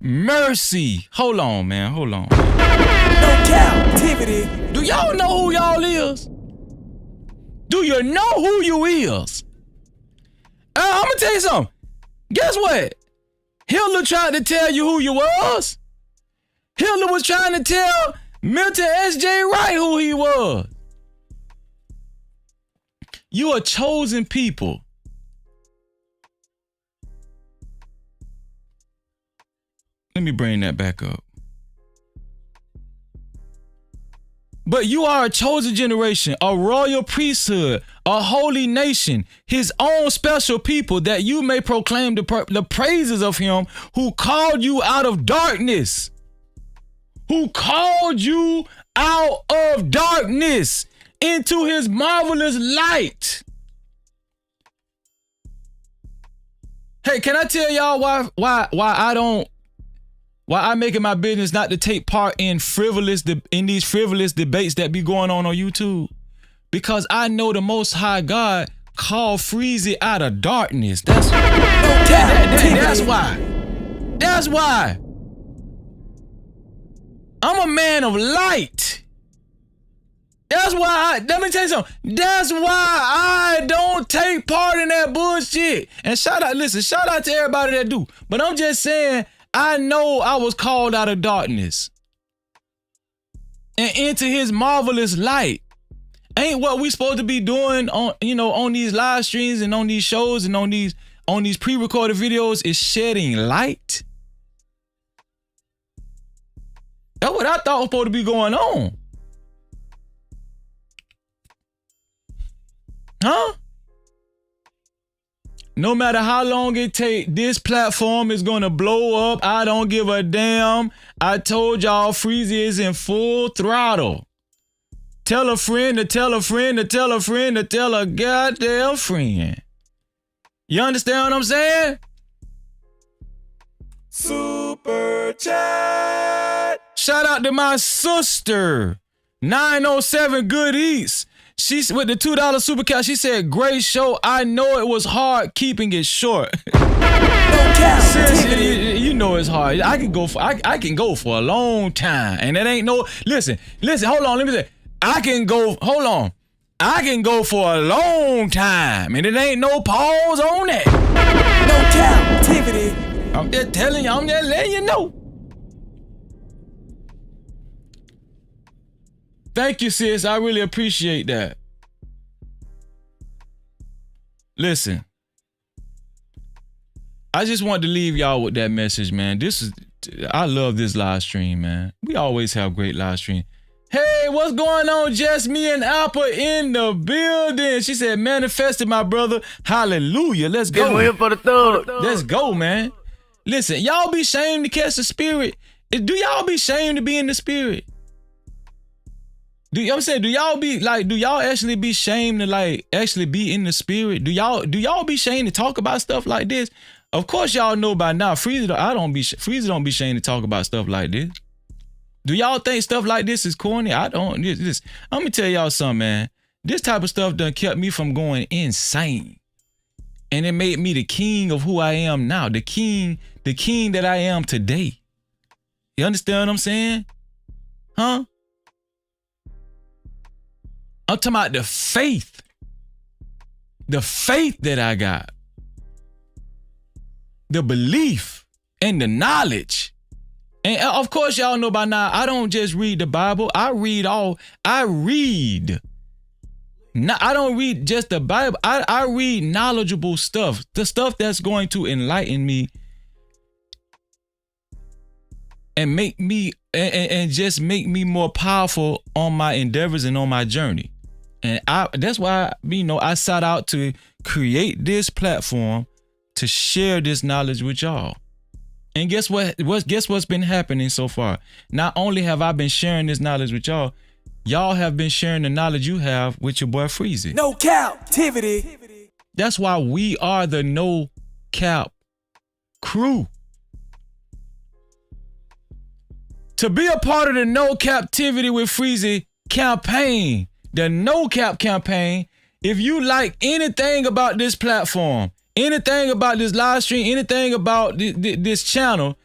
mercy. Hold on, man. Hold on. No captivity. Do y'all know who y'all is? Do you know who you is? I'm gonna tell you something. Guess what? Hitler tried to tell you who you was. Hitler was trying to tell Milton S.J. Wright who he was. You a chosen people. Let me bring that back up. But you are a chosen generation, a royal priesthood, a holy nation, his own special people, that you may proclaim the praises of him who called you out of darkness. Who called you out of darkness into his marvelous light. Hey, can I tell y'all why I make it my business not to take part in these frivolous debates that be going on YouTube? Because I know the Most High God called Freezy out of darkness. That's why. That's why. I'm a man of light. That's why let me tell you something. That's why I don't take part in that bullshit. And shout out to everybody that do. But I'm just saying, I know I was called out of darkness and into his marvelous light. Ain't what we supposed to be doing on these live streams and on these shows and on these pre-recorded videos is shedding light? That's what I thought was supposed to be going on. Huh? No matter how long it take, this platform is gonna blow up. I don't give a damn. I told y'all Freezy is in full throttle. Tell a friend to tell a friend to tell a friend to tell a goddamn friend. You understand what I'm saying? Super chat. Shout out to my sister, 907 Good Eats. She's with the $2 super chat. She said, "Great show. I know it was hard keeping it short." Seriously, you know it's hard. I can go for a long time, and it ain't no. Listen. Hold on. Let me say. I can go for a long time, and it ain't no pause on that. No captivity. I'm just telling you. I'm just letting you know. Thank you, sis. I really appreciate that. Listen, I just want to leave y'all with that message, man. I love this live stream, man. We always have great live stream. Hey, what's going on? Just me and Apple in the building. She said, "Manifested, my brother. Hallelujah. Let's go." Here for the third. Let's go, man. Listen, y'all be shamed to catch the spirit. Do y'all be shamed to be in the spirit? Do y'all actually be shamed to like actually be in the spirit? Do y'all be shamed to talk about stuff like this? Of course y'all know by now. Freezer don't be shamed to talk about stuff like this. Do y'all think stuff like this is corny? I don't. I'm gonna tell y'all something, man. This type of stuff done kept me from going insane. And it made me the king of who I am now. The king that I am today. You understand what I'm saying? Huh? I'm talking about the faith that I got, the belief and the knowledge. And of course, y'all know by now, I don't just read the Bible. I read. I don't read just the Bible. I read knowledgeable stuff, the stuff that's going to enlighten me and make me and just make me more powerful on my endeavors and on my journey. And that's why, I sought out to create this platform to share this knowledge with y'all. And guess what? Guess what's been happening so far? Not only have I been sharing this knowledge with y'all, y'all have been sharing the knowledge you have with your boy Freezy. No captivity. That's why we are the No Cap crew. To be a part of the No Captivity with Freezy campaign, the No Cap campaign, if you like anything about this platform, anything about this live stream, anything about this channel,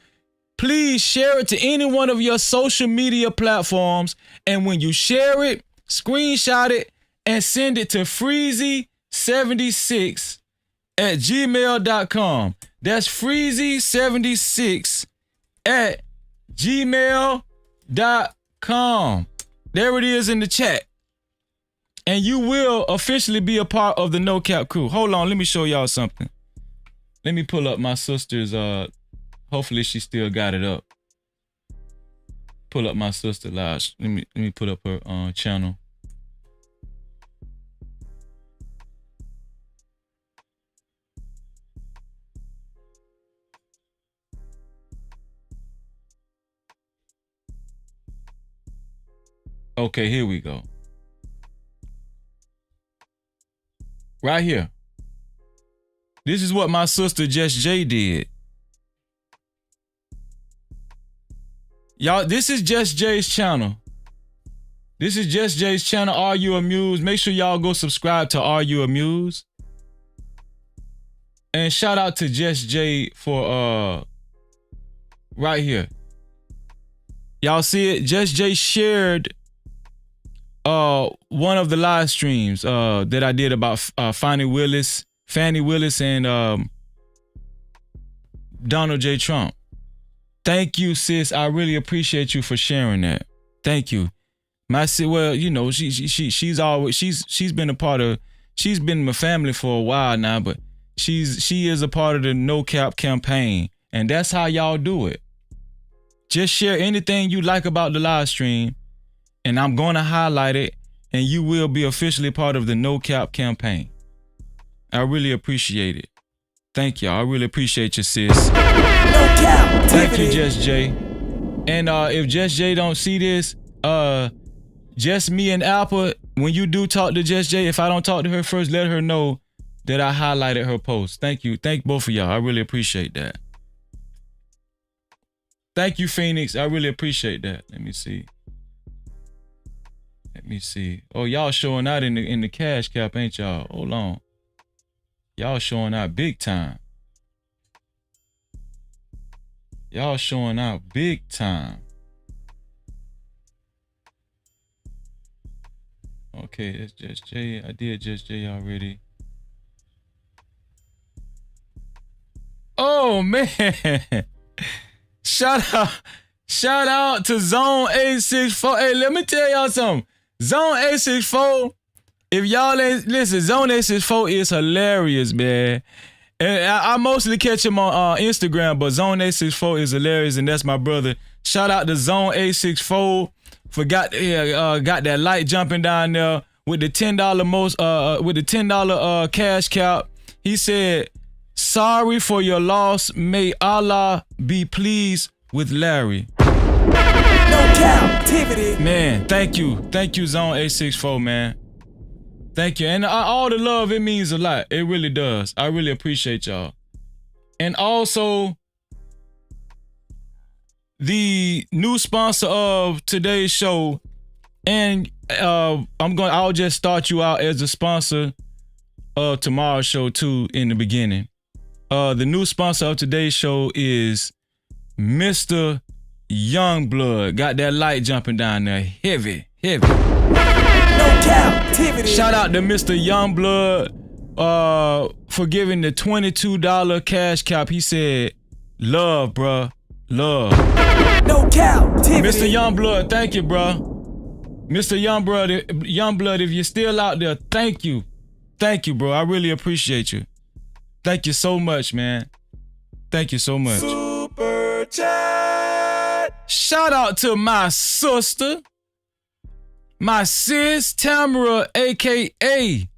please share it to any one of your social media platforms. And when you share it, screenshot it and send it to freezy76@gmail.com. That's freezy76@gmail.com. There it is in the chat. And you will officially be a part of the No Cap crew. Hold on, let me show y'all something. Let me pull up my sister's, hopefully she still got it up. Pull up my sister live. Let me put up her channel. Okay, here we go. Right here. This is what my sister Just J did. Y'all, this is Just J's channel. This is Just J's channel, Are You Amused? Make sure y'all go subscribe to Are You Amused? And shout out to Just J for right here. Y'all see it? Just J shared one of the live streams that I did about Fannie Willis and Donald J. Trump. Thank you, sis. I really appreciate you for sharing that. Thank you. My sis, well, she's been in my family for a while now, but she is a part of the No Cap campaign, and that's how y'all do it. Just share anything you like about the live stream, and I'm going to highlight it, and you will be officially part of the No Cap campaign. I really appreciate it. Thank y'all. I really appreciate you, sis. No cap. Thank you, Just J. And if Just J don't see this, Just Me and Apple, when you do talk to Just Jay, if I don't talk to her first, let her know that I highlighted her post. Thank you. Thank both of y'all. I really appreciate that. Thank you, Phoenix. I really appreciate that. Let me see. Oh, y'all showing out in the cash cap, ain't y'all? Hold on. Y'all showing out big time. Y'all showing out big time. Okay, it's Just Jay. I did Just Jay already. Oh man. Shout out to Zone 864. Hey, let me tell y'all something. Zone 864, if y'all ain't listen, Zone 864 is hilarious, man. And I mostly catch him on Instagram, but Zone 864 is hilarious, and that's my brother. Shout out to Zone 864 for got that light jumping down there with the $10 cash cap. He said, "Sorry for your loss. May Allah be pleased with Larry." No Cap-tivity. Man, thank you, Zone 864, man. Thank you, and all the love, it means a lot. It really does. I really appreciate y'all. And also, the new sponsor of today's show, and I'll just start you out as a sponsor of tomorrow's show too in the beginning. The new sponsor of today's show is Mr. Youngblood. Got that light jumping down there. Heavy. No Cap-tivity. Shout out to Mr. Youngblood for giving the $22 cash cap. He said, "Love, bruh. Love." No Cap-tivity. Mr. Youngblood, thank you, bruh. Mr. Youngblood, if you're still out there, thank you. Thank you, bro. I really appreciate you. Thank you so much, man. Thank you so much. Super chat. Shout out to my sister, my sis Tamara, aka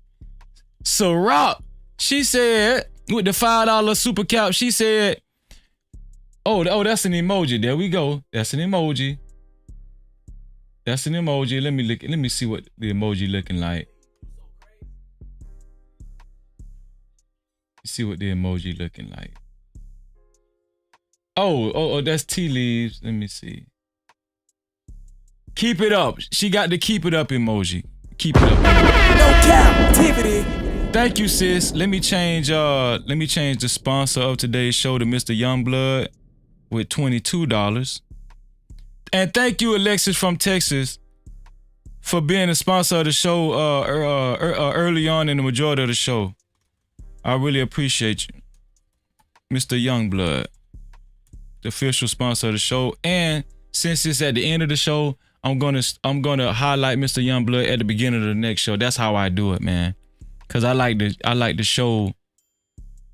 Ciroc. She said, with the $5 super cap, she said, oh, that's an emoji. There we go. That's an emoji. That's an emoji. Let me see what the emoji looking like. See what the emoji looking like. Oh, that's tea leaves. Let me see. Keep it up. She got the keep it up emoji. Keep it up. No Cap-tivity. Thank you, sis. Let me change the sponsor of today's show to Mr. Youngblood with $22. And thank you, Alexis from Texas, for being a sponsor of the show early on in the majority of the show. I really appreciate you, Mr. Youngblood, the official sponsor of the show. And since it's at the end of the show, I'm gonna highlight Mr. Youngblood at the beginning of the next show. That's how I do it, man. Cause I like to show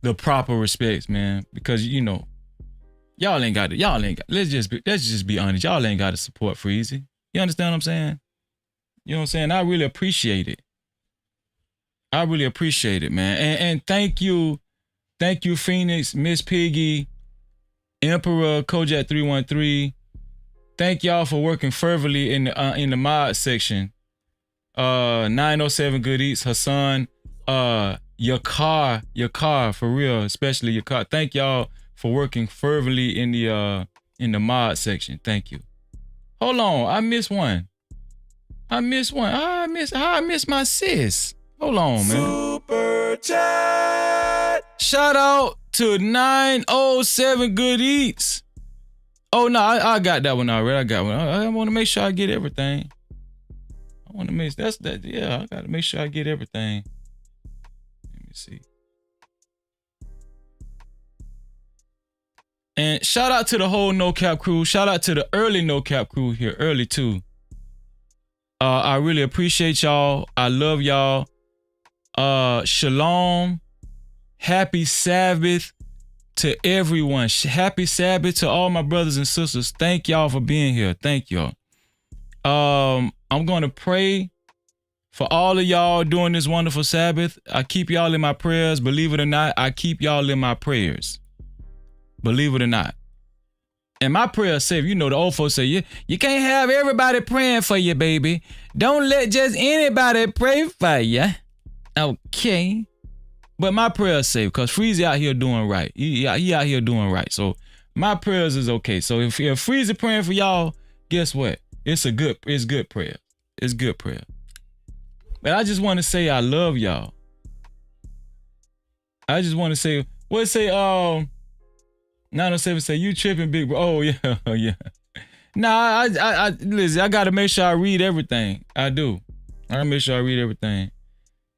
the proper respects, man. Because y'all ain't got it. Let's just be honest. Y'all ain't got to support Freezy. You understand what I'm saying? You know what I'm saying? I really appreciate it. I really appreciate it, man. And thank you, Phoenix, Miss Piggy, Emperor, Kojak 313. Thank y'all for working fervently in the mod section. 907 Good Eats, Hassan, your car, for real, especially your car. Thank y'all for working fervently in the mod section. Thank you. Hold on, I missed one. I missed my sis. Hold on, man. Super chat. Shout out to 907 Good Eats. Oh no, I got that one already. I got one. I want to make sure I get everything. I gotta make sure I get everything. Let me see. And shout out to the whole No Cap crew. Shout out to the early No Cap crew here, early too. I really appreciate y'all. I love y'all. Shalom. Happy Sabbath to everyone. Happy Sabbath to all my brothers and sisters. Thank y'all for being here. Thank y'all. I'm going to pray for all of y'all during this wonderful Sabbath. I keep y'all in my prayers. Believe it or not, I keep y'all in my prayers. Believe it or not. And my prayer safe. You know, the old folks say, you can't have everybody praying for you, baby. Don't let just anybody pray for you. Okay. But my prayers safe because Freezy out here doing right. He out here doing right. So my prayers is okay. So if Freezy praying for y'all, guess what? It's good prayer. It's good prayer. But I just want to say I love y'all. I just want to say, what it say, 907 say, you tripping, big bro. Oh, yeah, yeah. Nah, I listen, I got to make sure I read everything. I do. I got to make sure I read everything.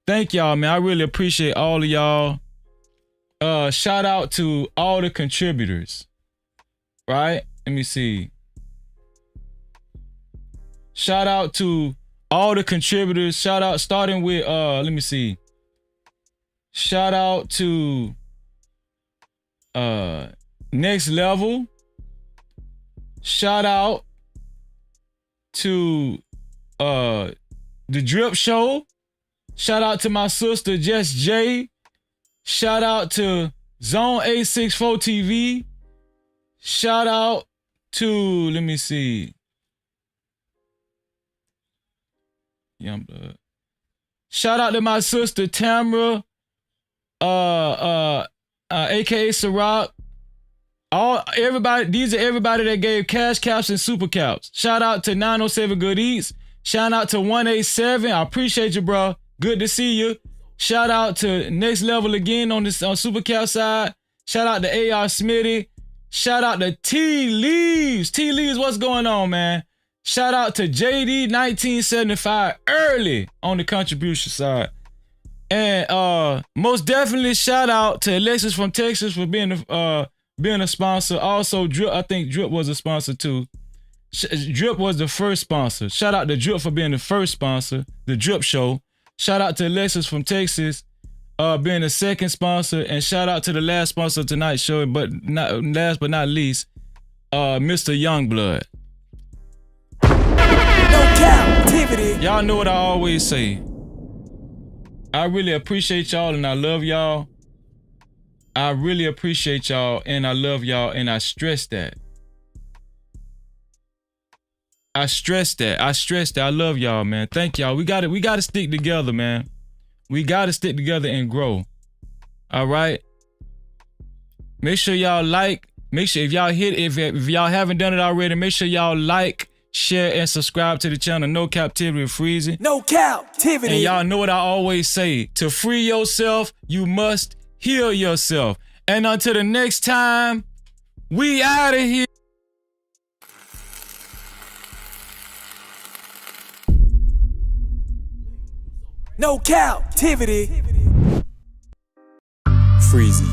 Thank y'all, man. I really appreciate all of y'all. Shout out to all the contributors. Right? Let me see. Shout out to all the contributors. Shout out, starting with, let me see. Shout out to Next Level. Shout out to the Drip Show. Shout out to my sister Jess J. Shout out to Zone 864 TV. Shout out to, let me see. Youngblood. Shout out to my sister Tamra, aka Ciroc. Everybody, these are everybody that gave cash caps and super caps. Shout out to 907 Good Eats. Shout out to 187. I appreciate you, bro. Good to see you. Shout out to Next Level again on super cap side. Shout out to AR Smitty. Shout out to T Leaves. T Leaves, what's going on, man? Shout out to JD 1975 early on the contribution side. And most definitely shout out to Alexis from Texas for being a sponsor. Also, Drip, I think Drip was a sponsor too. Drip was the first sponsor. Shout out to Drip for being the first sponsor, the Drip Show. Shout out to Alexis from Texas being the second sponsor. And shout out to the last sponsor of tonight's show, but last but not least, Mr. Youngblood. No Cap-tivity. Y'all know what I always say. I really appreciate y'all and I love y'all. I really appreciate y'all and I love y'all and I stress that. I stress that. I love y'all, man. Thank y'all. We gotta stick together, man. We gotta stick together and grow. All right. Make sure y'all like. Make sure if y'all haven't done it already, make sure y'all like, share, and subscribe to the channel. No Cap-tivity with Freezy. No Cap-tivity. And y'all know what I always say. To free yourself, you must heal yourself. And until the next time, we out of here. No Cap-tivity. Freezy.